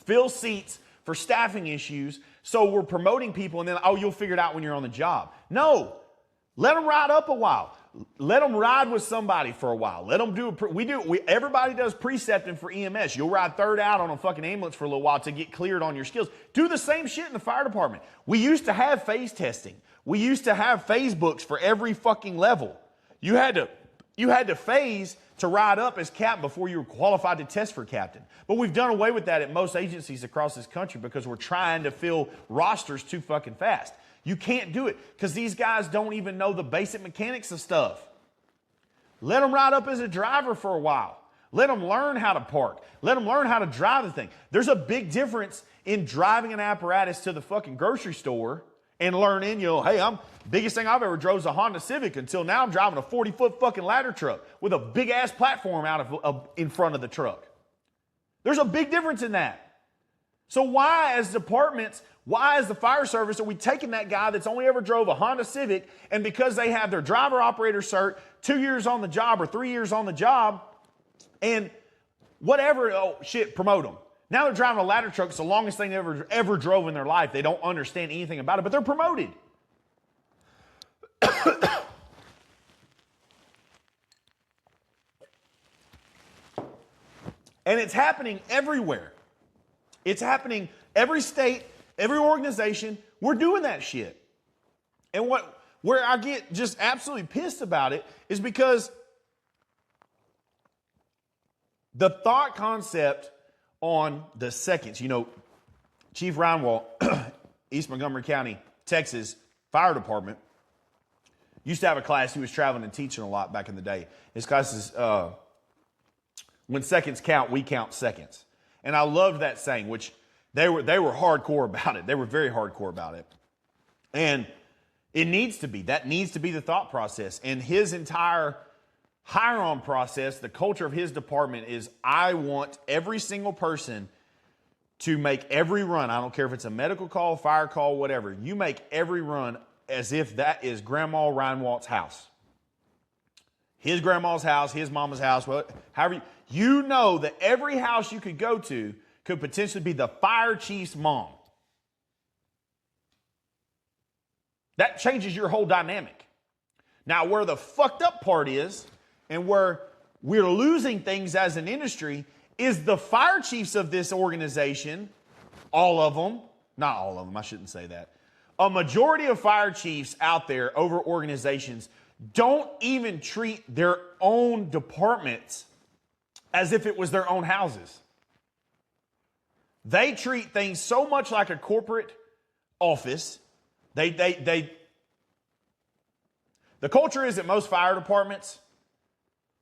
fill seats for staffing issues. So we're promoting people and then, oh, you'll figure it out when you're on the job. No, let them ride up a while. Let them ride with somebody for a while. Let them do, everybody does precepting for EMS. You'll ride third out on a fucking ambulance for a little while to get cleared on your skills. Do the same shit in the fire department. We used to have phase testing. We used to have phase books for every fucking level. You had to phase to ride up as captain before you were qualified to test for captain. But we've done away with that at most agencies across this country because we're trying to fill rosters too fucking fast. You can't do it because these guys don't even know the basic mechanics of stuff. Let them ride up as a driver for a while. Let them learn how to park. Let them learn how to drive the thing. There's a big difference in driving an apparatus to the fucking grocery store and learning, hey, biggest thing I've ever drove is a Honda Civic until now I'm driving a 40-foot fucking ladder truck with a big ass platform in front of the truck. There's a big difference in that. So why as departments, why as the fire service are we taking that guy that's only ever drove a Honda Civic and because they have their driver operator cert 2 years on the job or 3 years on the job and whatever, promote them. Now they're driving a ladder truck. It's the longest thing they ever drove in their life. They don't understand anything about it, but they're promoted. And it's happening everywhere. It's happening every state, every organization. We're doing that shit. And where I get just absolutely pissed about it is because the thought concept on the seconds, Chief Reinwald, East Montgomery County, Texas Fire Department, used to have a class. He was traveling and teaching a lot back in the day. His class is, when seconds count, we count seconds. And I loved that saying, which they were hardcore about it. They were very hardcore about it. And it needs to be. That needs to be the thought process. And his entire hire-on process, the culture of his department is, I want every single person to make every run. I don't care if it's a medical call, fire call, whatever. You make every run as if that is Grandma Reinwald's house. His grandma's house, his mama's house, however, you know that every house you could go to could potentially be the fire chief's mom. That changes your whole dynamic. Now, where the fucked up part is, and where we're losing things as an industry, is the fire chiefs of this organization, all of them, not all of them, I shouldn't say that. A majority of fire chiefs out there over organizations don't even treat their own departments as if it was their own houses. They treat things so much like a corporate office. The culture is at most fire departments,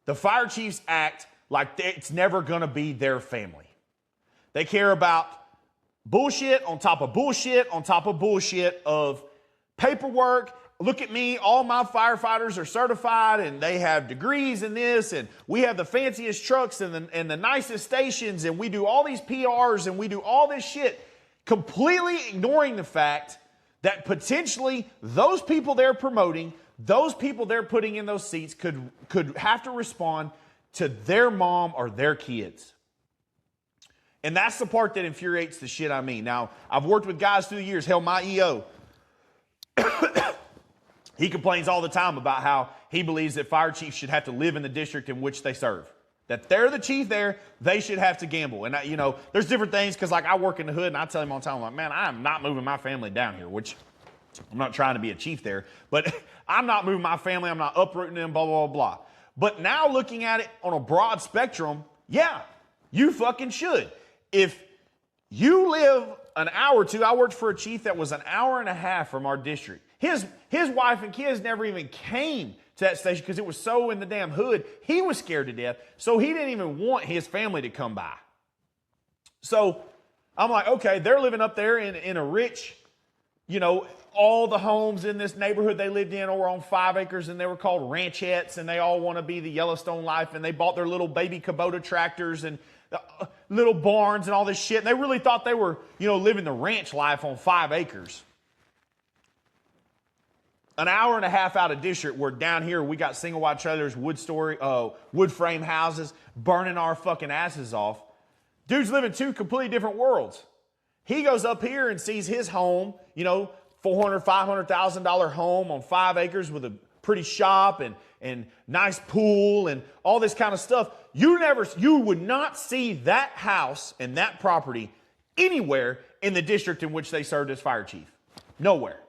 the fire chiefs act like it's never going to be their family. They care about bullshit on top of bullshit on top of bullshit of paperwork. Look at me, all my firefighters are certified and they have degrees in this and we have the fanciest trucks and the nicest stations and we do all these PRs and we do all this shit, completely ignoring the fact that potentially those people they're promoting, those people they're putting in those seats could have to respond to their mom or their kids. And that's the part that infuriates the shit out of me. Now, I've worked with guys through the years. Hell, my EO, he complains all the time about how he believes that fire chiefs should have to live in the district in which they serve. That they're the chief there, they should have to gamble. And, there's different things because, I work in the hood and I tell him all the time, I'm like, man, I am not moving my family down here, which I'm not trying to be a chief there, but I'm not moving my family. I'm not uprooting them, blah, blah, blah, blah. But now looking at it on a broad spectrum, yeah, you fucking should. If you live an hour or two, I worked for a chief that was an hour and a half from our district. His wife and kids never even came to that station because it was so in the damn hood. He was scared to death, so he didn't even want his family to come by. So I'm like, okay, they're living up there in a rich you know, all the homes in this neighborhood they lived in were on 5 acres, and they were called ranchettes, and they all want to be the Yellowstone life, and they bought their little baby Kubota tractors and little barns and all this shit, and they really thought they were, you know, living the ranch life on 5 acres. An hour and a half out of district, where down here we got single wide trailers, wood frame houses, burning our fucking asses off. Dude's living 2 completely different worlds. He goes up here and sees his home, you know, $400,000, $500,000 home on 5 acres with a pretty shop and nice pool and all this kind of stuff. You would not see that house and that property anywhere in the district in which they served as fire chief. Nowhere.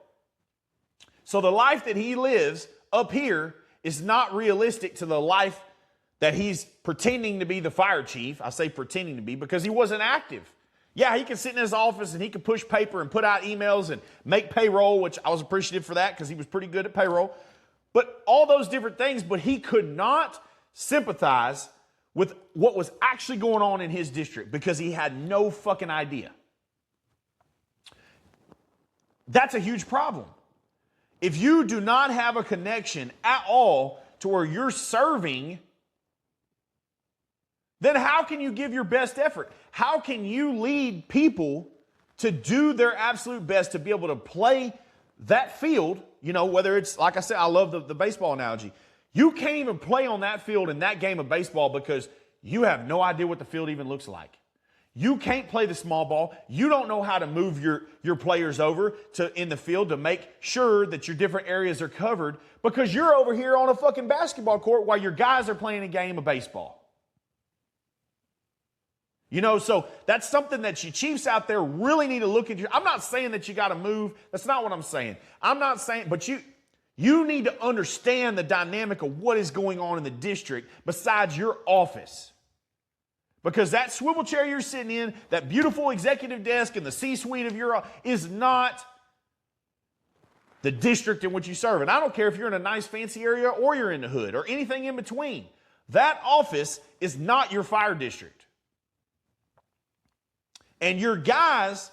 So the life that he lives up here is not realistic to the life that he's pretending to be the fire chief. I say pretending to be because he wasn't active. Yeah, he could sit in his office and he could push paper and put out emails and make payroll, which I was appreciative for that because he was pretty good at payroll. But all those different things, but he could not sympathize with what was actually going on in his district because he had no fucking idea. That's a huge problem. If you do not have a connection at all to where you're serving, then how can you give your best effort? How can you lead people to do their absolute best to be able to play that field? You know, whether it's, like I said, I love the baseball analogy. You can't even play on that field in that game of baseball because you have no idea what the field even looks like. You can't play the small ball. You don't know how to move your players over in the field to make sure that your different areas are covered because you're over here on a fucking basketball court while your guys are playing a game of baseball. You know, so that's something that you Chiefs out there really need to look at. I'm not saying that you got to move. That's not what I'm saying. I'm not saying, but you need to understand the dynamic of what is going on in the district besides your office. Because that swivel chair you're sitting in, that beautiful executive desk in the C-suite of your is not the district in which you serve. And I don't care if you're in a nice fancy area or you're in the hood or anything in between. That office is not your fire district. And your guys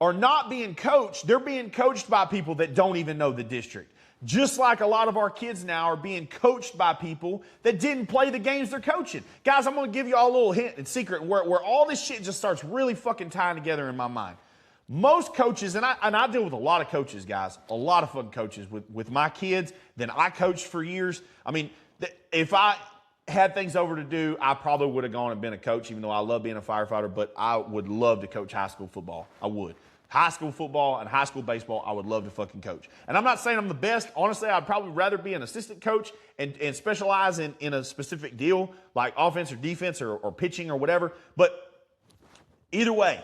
are not being coached. They're being coached by people that don't even know the district. Just like a lot of our kids now are being coached by people that didn't play the games they're coaching. Guys, I'm going to give you all a little hint and secret where all this shit just starts really fucking tying together in my mind. Most coaches, and I deal with a lot of coaches, guys, a lot of fucking coaches with my kids. Then I coached for years. I mean, if I had things over to do, I probably would have gone and been a coach, even though I love being a firefighter, but I would love to coach high school football. I would. High school football and high school baseball, I would love to fucking coach. And I'm not saying I'm the best. Honestly, I'd probably rather be an assistant coach and specialize in a specific deal, like offense or defense or pitching or whatever. But either way,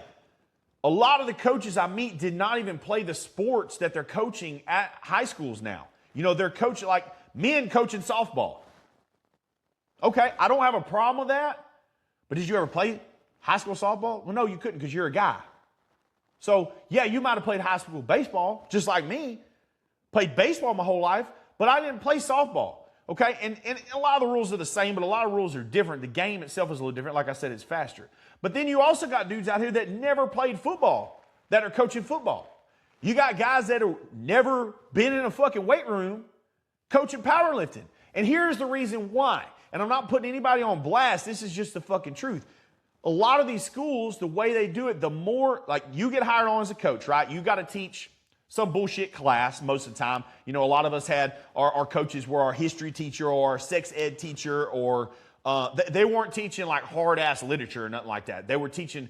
a lot of the coaches I meet did not even play the sports that they're coaching at high schools now. You know, they're coaching like men coaching softball. Okay, I don't have a problem with that. But did you ever play high school softball? Well, no, you couldn't because you're a guy. So, yeah, you might have played high school baseball, just like me. Played baseball my whole life, but I didn't play softball. Okay, and a lot of the rules are the same, but a lot of rules are different. The game itself is a little different. Like I said, it's faster. But then you also got dudes out here that never played football that are coaching football. You got guys that have never been in a fucking weight room coaching powerlifting. And here's the reason why. And I'm not putting anybody on blast. This is just the fucking truth. A lot of these schools, the way they do it, the more, like, you get hired on as a coach, right? You got to teach some bullshit class most of the time. You know, a lot of us had our coaches were our history teacher or our sex ed teacher, or they weren't teaching like hard-ass literature or nothing like that. They were teaching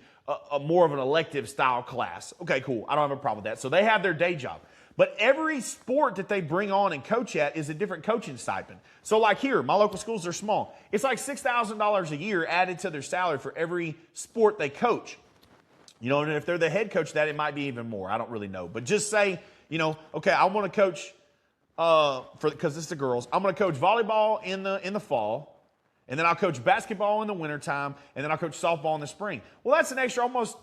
a more of an elective style class. Okay, cool. I don't have a problem with that. So they have their day job. But every sport that they bring on and coach at is a different coaching stipend. So like here, my local schools are small. It's like $6,000 a year added to their salary for every sport they coach. You know, and if they're the head coach of that, it might be even more. I don't really know. But just say, you know, okay, I want to coach, because it's the girls, I'm going to coach volleyball in the fall, and then I'll coach basketball in the wintertime, and then I'll coach softball in the spring. Well, that's an extra almost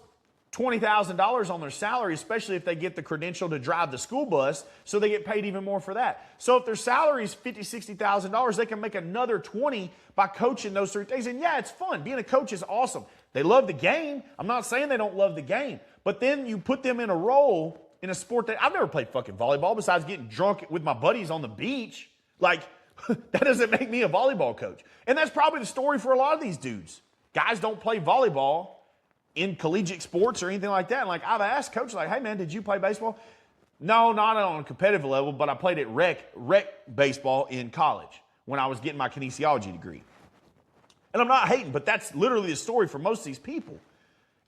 $20,000 on their salary, especially if they get the credential to drive the school bus, so they get paid even more for that. So if their salary is $50,000, $60,000, they can make another $20,000 by coaching those 3 things. And yeah, it's fun. Being a coach is awesome. They love the game. I'm not saying they don't love the game, but then you put them in a role in a sport that I've never played fucking volleyball besides getting drunk with my buddies on the beach. Like, that doesn't make me a volleyball coach. And that's probably the story for a lot of these dudes. Guys don't play volleyball in collegiate sports or anything like that. And like, I've asked coaches, like, hey man, did you play baseball? No, not on a competitive level, but I played at rec baseball in college when I was getting my kinesiology degree. And I'm not hating, but that's literally the story for most of these people.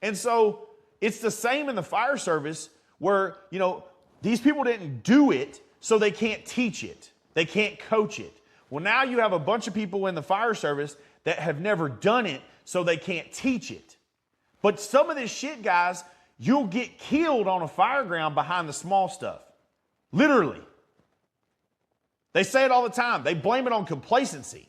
And so it's the same in the fire service where, you know, these people didn't do it, so they can't teach it. They can't coach it. Well, now you have a bunch of people in the fire service that have never done it, so they can't teach it. But some of this shit, guys, you'll get killed on a fire ground behind the small stuff. Literally. They say it all the time. They blame it on complacency.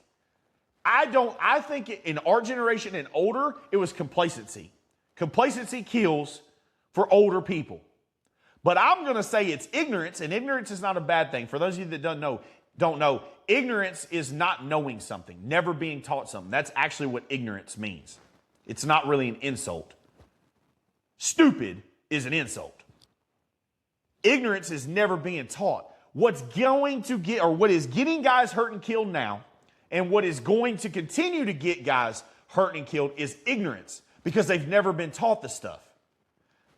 I think in our generation and older, it was complacency. Complacency kills for older people. But I'm going to say it's ignorance, and ignorance is not a bad thing. For those of you that don't know, ignorance is not knowing something, never being taught something. That's actually what ignorance means. It's not really an insult. Stupid is an insult. Ignorance is never being taught. What is getting guys hurt and killed now, and what is going to continue to get guys hurt and killed is ignorance, because they've never been taught the stuff.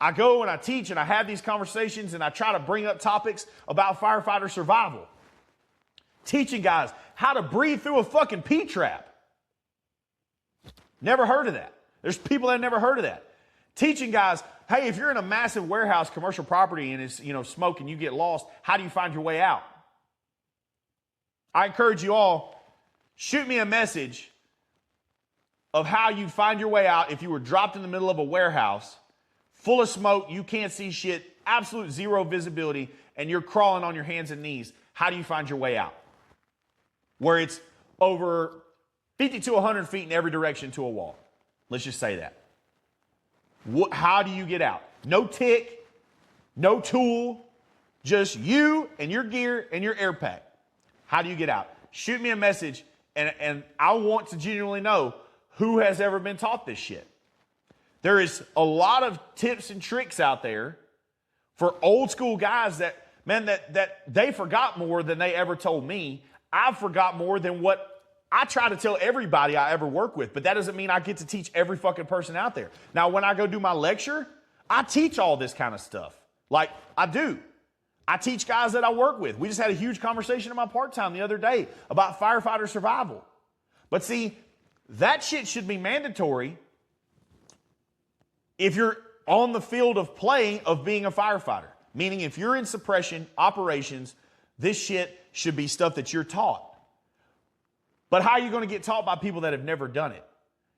I go and I teach and I have these conversations and I try to bring up topics about firefighter survival. Teaching guys how to breathe through a fucking P-trap. Never heard of that. There's people that have never heard of that. Teaching guys, hey, if you're in a massive warehouse, commercial property, and it's, smoke and you get lost, how do you find your way out? I encourage you all, shoot me a message of how you find your way out if you were dropped in the middle of a warehouse, full of smoke, you can't see shit, absolute zero visibility, and you're crawling on your hands and knees. How do you find your way out? Where it's over 50 to 100 feet in every direction to a wall. Let's just say that. How do you get out? No tick, no tool, just you and your gear and your air pack. How do you get out? Shoot me a message, and I want to genuinely know who has ever been taught this shit. There is a lot of tips and tricks out there for old school guys that they forgot more than they ever told me. I've forgot more than what I try to tell everybody I ever work with, but that doesn't mean I get to teach every fucking person out there. Now, when I go do my lecture, I teach all this kind of stuff. Like, I do. I teach guys that I work with. We just had a huge conversation in my part-time the other day about firefighter survival. But see, that shit should be mandatory if you're on the field of play of being a firefighter. Meaning if you're in suppression, operations, this shit should be stuff that you're taught. But how are you going to get taught by people that have never done it?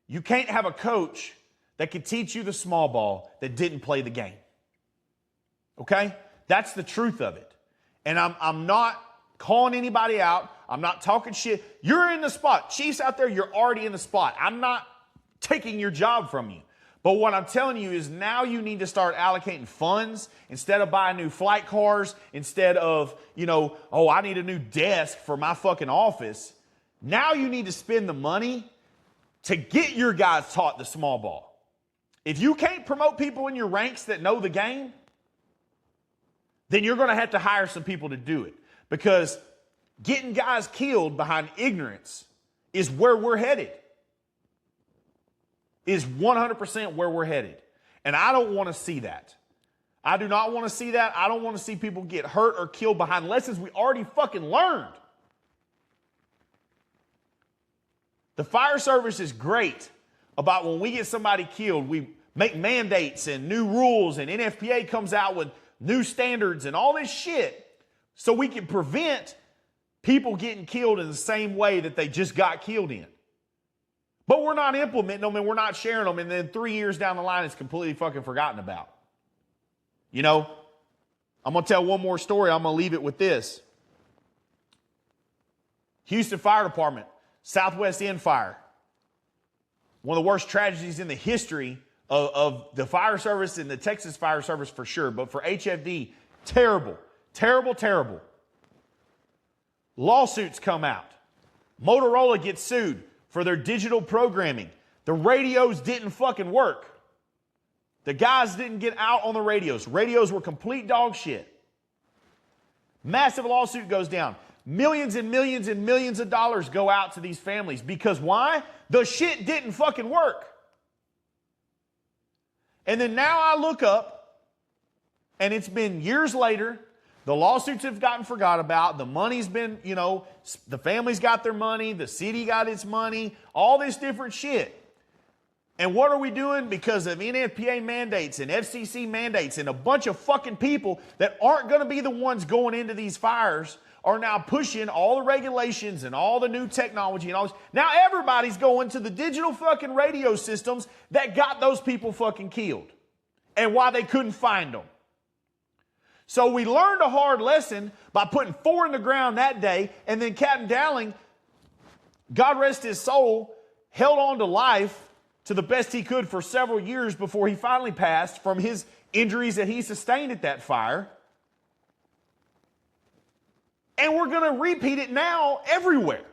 You can't have a coach that can teach you the small ball that didn't play the game. Okay? That's the truth of it. And I'm not calling anybody out. I'm not talking shit. You're in the spot. Chiefs out there, you're already in the spot. I'm not taking your job from you. But what I'm telling you is now you need to start allocating funds instead of buying new flight cars, instead of, I need a new desk for my fucking office. Now you need to spend the money to get your guys taught the small ball. If you can't promote people in your ranks that know the game, then you're going to have to hire some people to do it. Because getting guys killed behind ignorance is where we're headed. Is 100% where we're headed. And I don't want to see that. I do not want to see that. I don't want to see people get hurt or killed behind lessons we already fucking learned. The fire service is great about when we get somebody killed, we make mandates and new rules, and NFPA comes out with new standards and all this shit so we can prevent people getting killed in the same way that they just got killed in. But we're not implementing them and we're not sharing them, and then 3 years down the line it's completely fucking forgotten about. I'm going to tell one more story. I'm going to leave it with this. Houston Fire Department, Southwest End Fire. One of the worst tragedies in the history of the fire service and the Texas fire service for sure. But for HFD, terrible, terrible, terrible. Lawsuits come out. Motorola gets sued for their digital programming. The radios didn't fucking work. The guys didn't get out on the radios. Radios were complete dog shit. Massive lawsuit goes down. Millions and millions and millions of dollars go out to these families. Because why? The shit didn't fucking work. And then now I look up, and it's been years later. The lawsuits have gotten forgot about. The money's been, the family's got their money. The city got its money. All this different shit. And what are we doing? Because of NFPA mandates and FCC mandates and a bunch of fucking people that aren't going to be the ones going into these fires are now pushing all the regulations and all the new technology and all this. Now everybody's going to the digital fucking radio systems that got those people fucking killed and why they couldn't find them. So we learned a hard lesson by putting 4 in the ground that day, and then Captain Dowling, God rest his soul, held on to life to the best he could for several years before he finally passed from his injuries that he sustained at that fire. And we're going to repeat it now everywhere.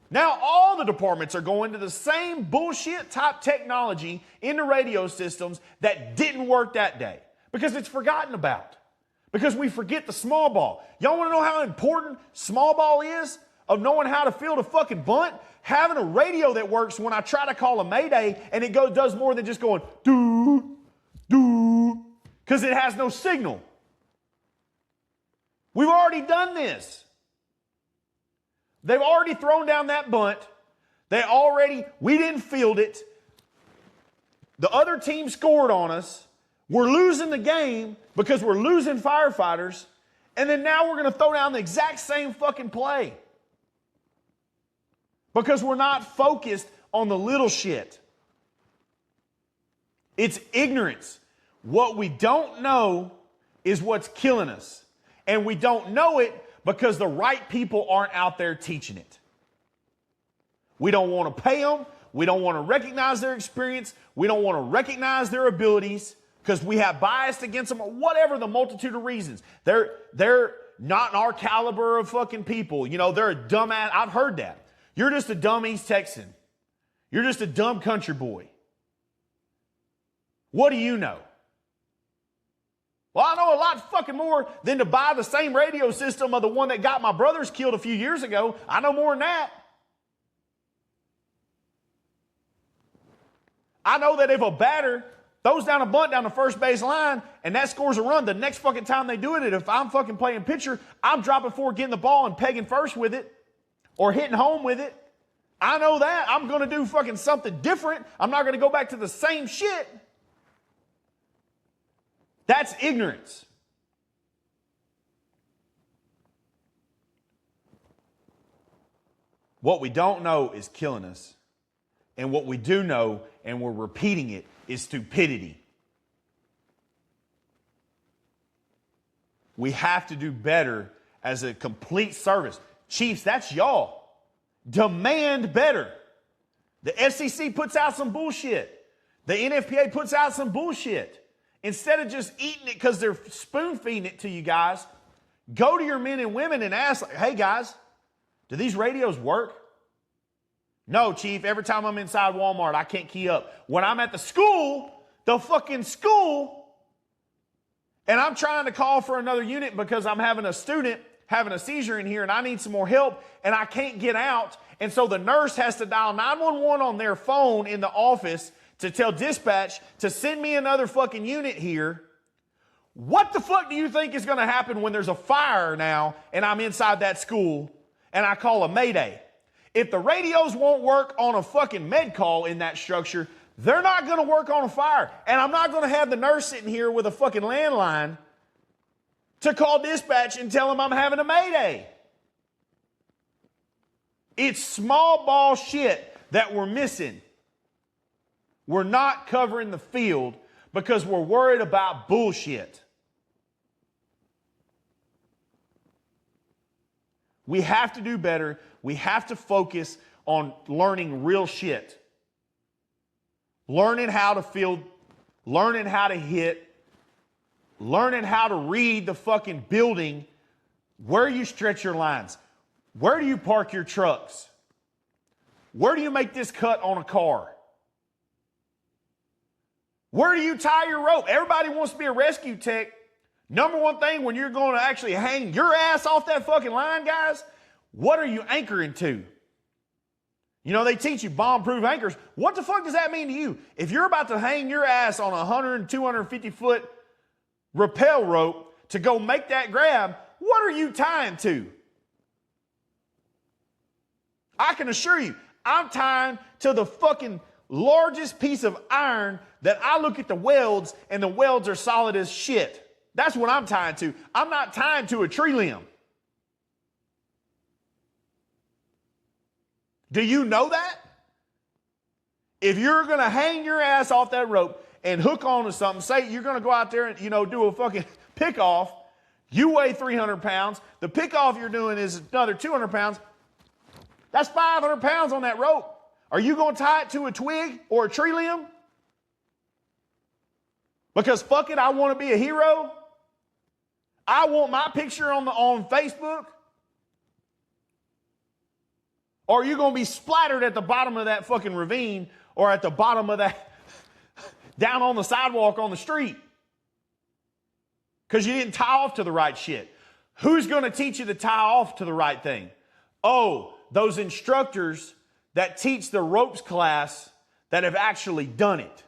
Now all the departments are going to the same bullshit type technology in the radio systems that didn't work that day because it's forgotten about. Because we forget the small ball. Y'all want to know how important small ball is of knowing how to field a fucking bunt? Having a radio that works when I try to call a mayday and it does more than just going doo, doo, because it has no signal. We've already done this. They've already thrown down that bunt. We didn't field it. The other team scored on us. We're losing the game because we're losing firefighters. And then now we're going to throw down the exact same fucking play. Because we're not focused on the little shit. It's ignorance. What we don't know is what's killing us. And we don't know it because the right people aren't out there teaching it. We don't want to pay them. We don't want to recognize their experience. We don't want to recognize their abilities because we have bias against them or whatever the multitude of reasons. They're not our caliber of fucking people. They're a dumbass. I've heard that. You're just a dumb East Texan. You're just a dumb country boy. What do you know? Well, I know a lot fucking more than to buy the same radio system of the one that got my brothers killed a few years ago. I know more than that. I know that if a batter throws down a bunt down the first base line and that scores a run, the next fucking time they do it, if I'm fucking playing pitcher, I'm dropping forward, getting the ball and pegging first with it. Or hitting home with it. I know that. I'm going to do fucking something different. I'm not going to go back to the same shit. That's ignorance. What we don't know is killing us. And what we do know, and we're repeating it, is stupidity. We have to do better as a complete service. Chiefs, that's y'all. Demand better. The FCC puts out some bullshit. The NFPA puts out some bullshit. Instead of just eating it because they're spoon feeding it to you guys, go to your men and women and ask, hey guys, do these radios work? No, Chief, every time I'm inside Walmart, I can't key up. When I'm at the fucking school, and I'm trying to call for another unit because I'm having a student having a seizure in here and I need some more help and I can't get out. And so the nurse has to dial 911 on their phone in the office to tell dispatch to send me another fucking unit here. What the fuck do you think is going to happen when there's a fire now and I'm inside that school and I call a mayday? If the radios won't work on a fucking med call in that structure, they're not going to work on a fire. And I'm not going to have the nurse sitting here with a fucking landline to call dispatch and tell them I'm having a mayday. It's small ball shit that we're missing. We're not covering the field because we're worried about bullshit. We have to do better. We have to focus on learning real shit. Learning how to field, learning how to hit, learning how to read the fucking building, where you stretch your lines, where do you park your trucks, where do you make this cut on a car. Where do you tie your rope? Everybody wants to be a rescue tech. Number one thing when you're going to actually hang your ass off that fucking line, guys, what are you anchoring to? You know, they teach you bomb-proof anchors. What the fuck does that mean to you? If you're about to hang your ass on a 100 and 250-foot rappel rope to go make that grab, what are you tying to? I can assure you, I'm tying to the fucking largest piece of iron that I look at the welds and the welds are solid as shit. That's what I'm tying to. I'm not tying to a tree limb. Do you know that? If you're going to hang your ass off that rope and hook onto something, say you're going to go out there and, do a fucking pick off, you weigh 300 pounds, the pick off you're doing is another 200 pounds, that's 500 pounds on that rope. Are you going to tie it to a twig or a tree limb? Because fuck it, I want to be a hero. I want my picture on Facebook. Or are you going to be splattered at the bottom of that fucking ravine or at the bottom of that, down on the sidewalk on the street? Because you didn't tie off to the right shit. Who's going to teach you to tie off to the right thing? Oh, those instructors that teach the ropes class that have actually done it.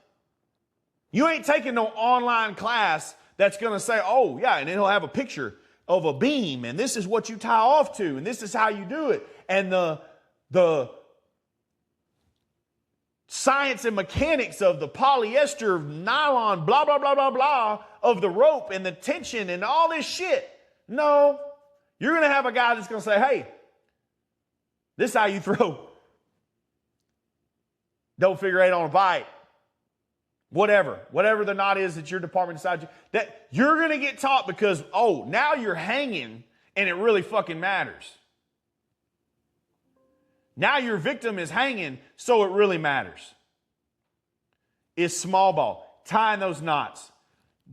You ain't taking no online class that's going to say, oh, yeah, and it'll have a picture of a beam, and this is what you tie off to, and this is how you do it. And the science and mechanics of the polyester, nylon, blah, blah, blah, blah, blah, of the rope and the tension and all this shit. No, you're going to have a guy that's going to say, hey, this is how you throw. Don't figure eight on a bite. Whatever the knot is that your department decides that you're going to get taught because, oh, now you're hanging and it really fucking matters. Now your victim is hanging, so it really matters. It's small ball, tying those knots,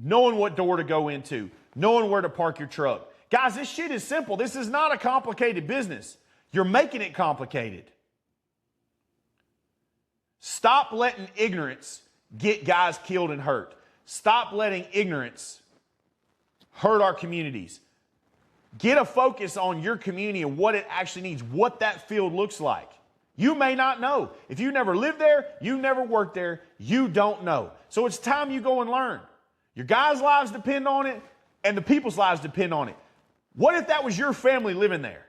knowing what door to go into, knowing where to park your truck. Guys, this shit is simple. This is not a complicated business. You're making it complicated. Stop letting ignorance get guys killed and hurt. Stop letting ignorance hurt our communities. Get a focus on your community and what it actually needs, what that field looks like. You may not know. If you never lived there, you never worked there, you don't know. So it's time you go and learn. Your guys' lives depend on it, and the people's lives depend on it. What if that was your family living there?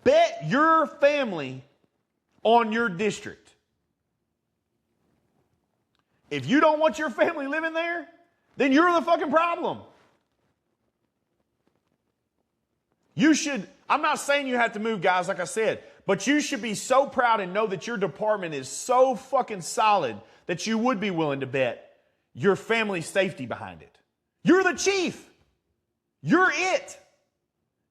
Bet your family on your district. If you don't want your family living there, then you're the fucking problem. You should, I'm not saying you have to move, guys, like I said, but you should be so proud and know that your department is so fucking solid that you would be willing to bet your family's safety behind it. You're the chief. You're it.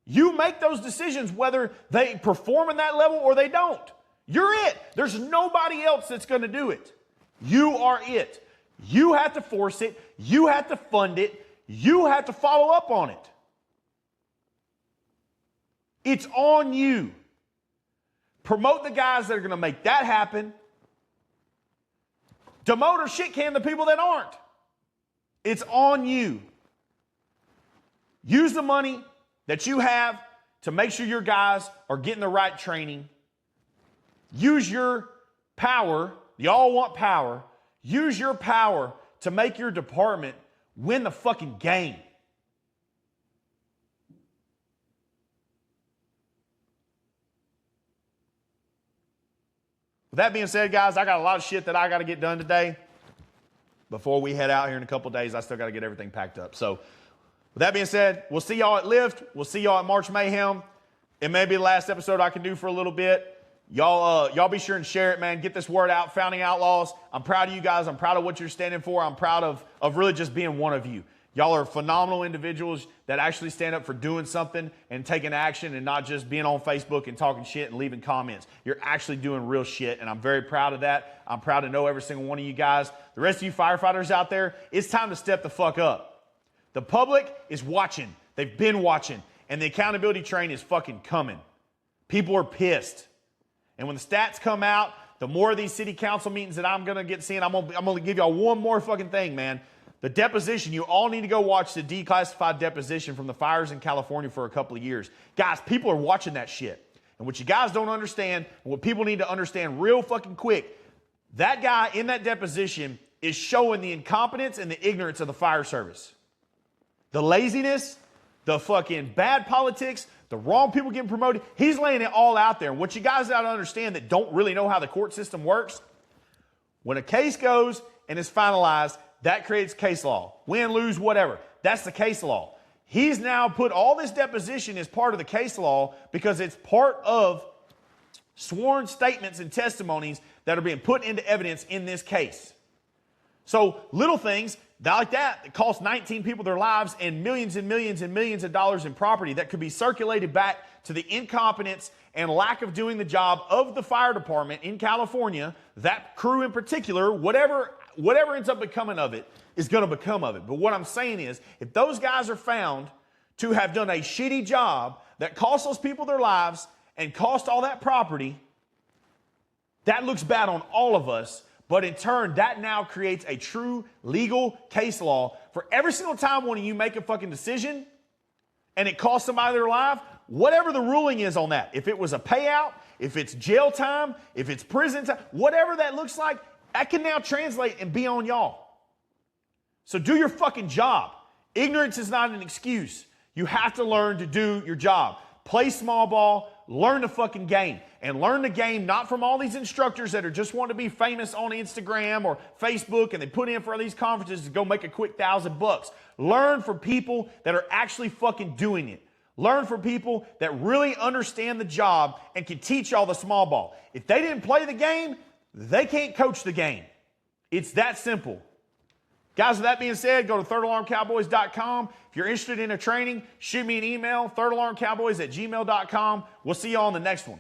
You make those decisions whether they perform in that level or they don't. You're it. There's nobody else that's going to do it. You are it. You have to force it. You have to fund it. You have to follow up on it. It's on you. Promote the guys that are going to make that happen. Demote or shit can the people that aren't. It's on you. Use the money that you have to make sure your guys are getting the right training. Use your power. Y'all want power. Use your power to make your department win the fucking game. With that being said, guys, I got a lot of shit that I got to get done today. Before we head out here in a couple days, I still got to get everything packed up. So, with that being said, we'll see y'all at Lift. We'll see y'all at March Mayhem. It may be the last episode I can do for a little bit. Y'all be sure and share it, man. Get this word out. Founding Outlaws. I'm proud of you guys. I'm proud of what you're standing for. I'm proud of really just being one of you. Y'all are phenomenal individuals that actually stand up for doing something and taking action and not just being on Facebook and talking shit and leaving comments. You're actually doing real shit, and I'm very proud of that. I'm proud to know every single one of you guys. The rest of you firefighters out there, it's time to step the fuck up. The public is watching. They've been watching, and the accountability train is fucking coming. People are pissed. And when the stats come out, The more of these city council meetings that I'm going to get seeing, I'm going to give y'all one more fucking thing, man. The deposition, you all need to go watch the declassified deposition from the fires in California for a couple of years. Guys, people are watching that shit. And what you guys don't understand, and what people need to understand real fucking quick, that guy in that deposition is showing the incompetence and the ignorance of the fire service. The laziness, the fucking bad politics, the wrong people getting promoted. He's laying it all out there. And what you guys got to understand that don't really know how the court system works, when a case goes and is finalized, that creates case law. Win, lose, whatever. That's the case law. He's now put all this deposition as part of the case law because it's part of sworn statements and testimonies that are being put into evidence in this case. So little things like that cost 19 people their lives and millions and millions of dollars in property that could be circulated back to the incompetence and lack of doing the job of the fire department in California. That crew in particular, whatever ends up becoming of it is going to become of it. But what I'm saying is, if those guys are found to have done a shitty job that cost those people their lives and cost all that property, that looks bad on all of us. But in turn, that now creates a true legal case law for every single time one of you make a fucking decision and it costs somebody their life, whatever the ruling is on that. If it was a payout, if it's jail time, if it's prison time, whatever that looks like, that can now translate and be on y'all. So do your fucking job. Ignorance is not an excuse. You have to learn to do your job. Play small ball, learn the fucking game. And learn the game not from all these instructors that are just wanting to be famous on Instagram or Facebook and they put in for these conferences to go make a quick $1,000. Learn from people that are actually fucking doing it. Learn from people that really understand the job and can teach y'all the small ball. If they didn't play the game, they can't coach the game. It's that simple. Guys, with that being said, go to thirdalarmcowboys.com. If you're interested in a training, shoot me an email, thirdalarmcowboys@gmail.com. We'll see you all on the next one.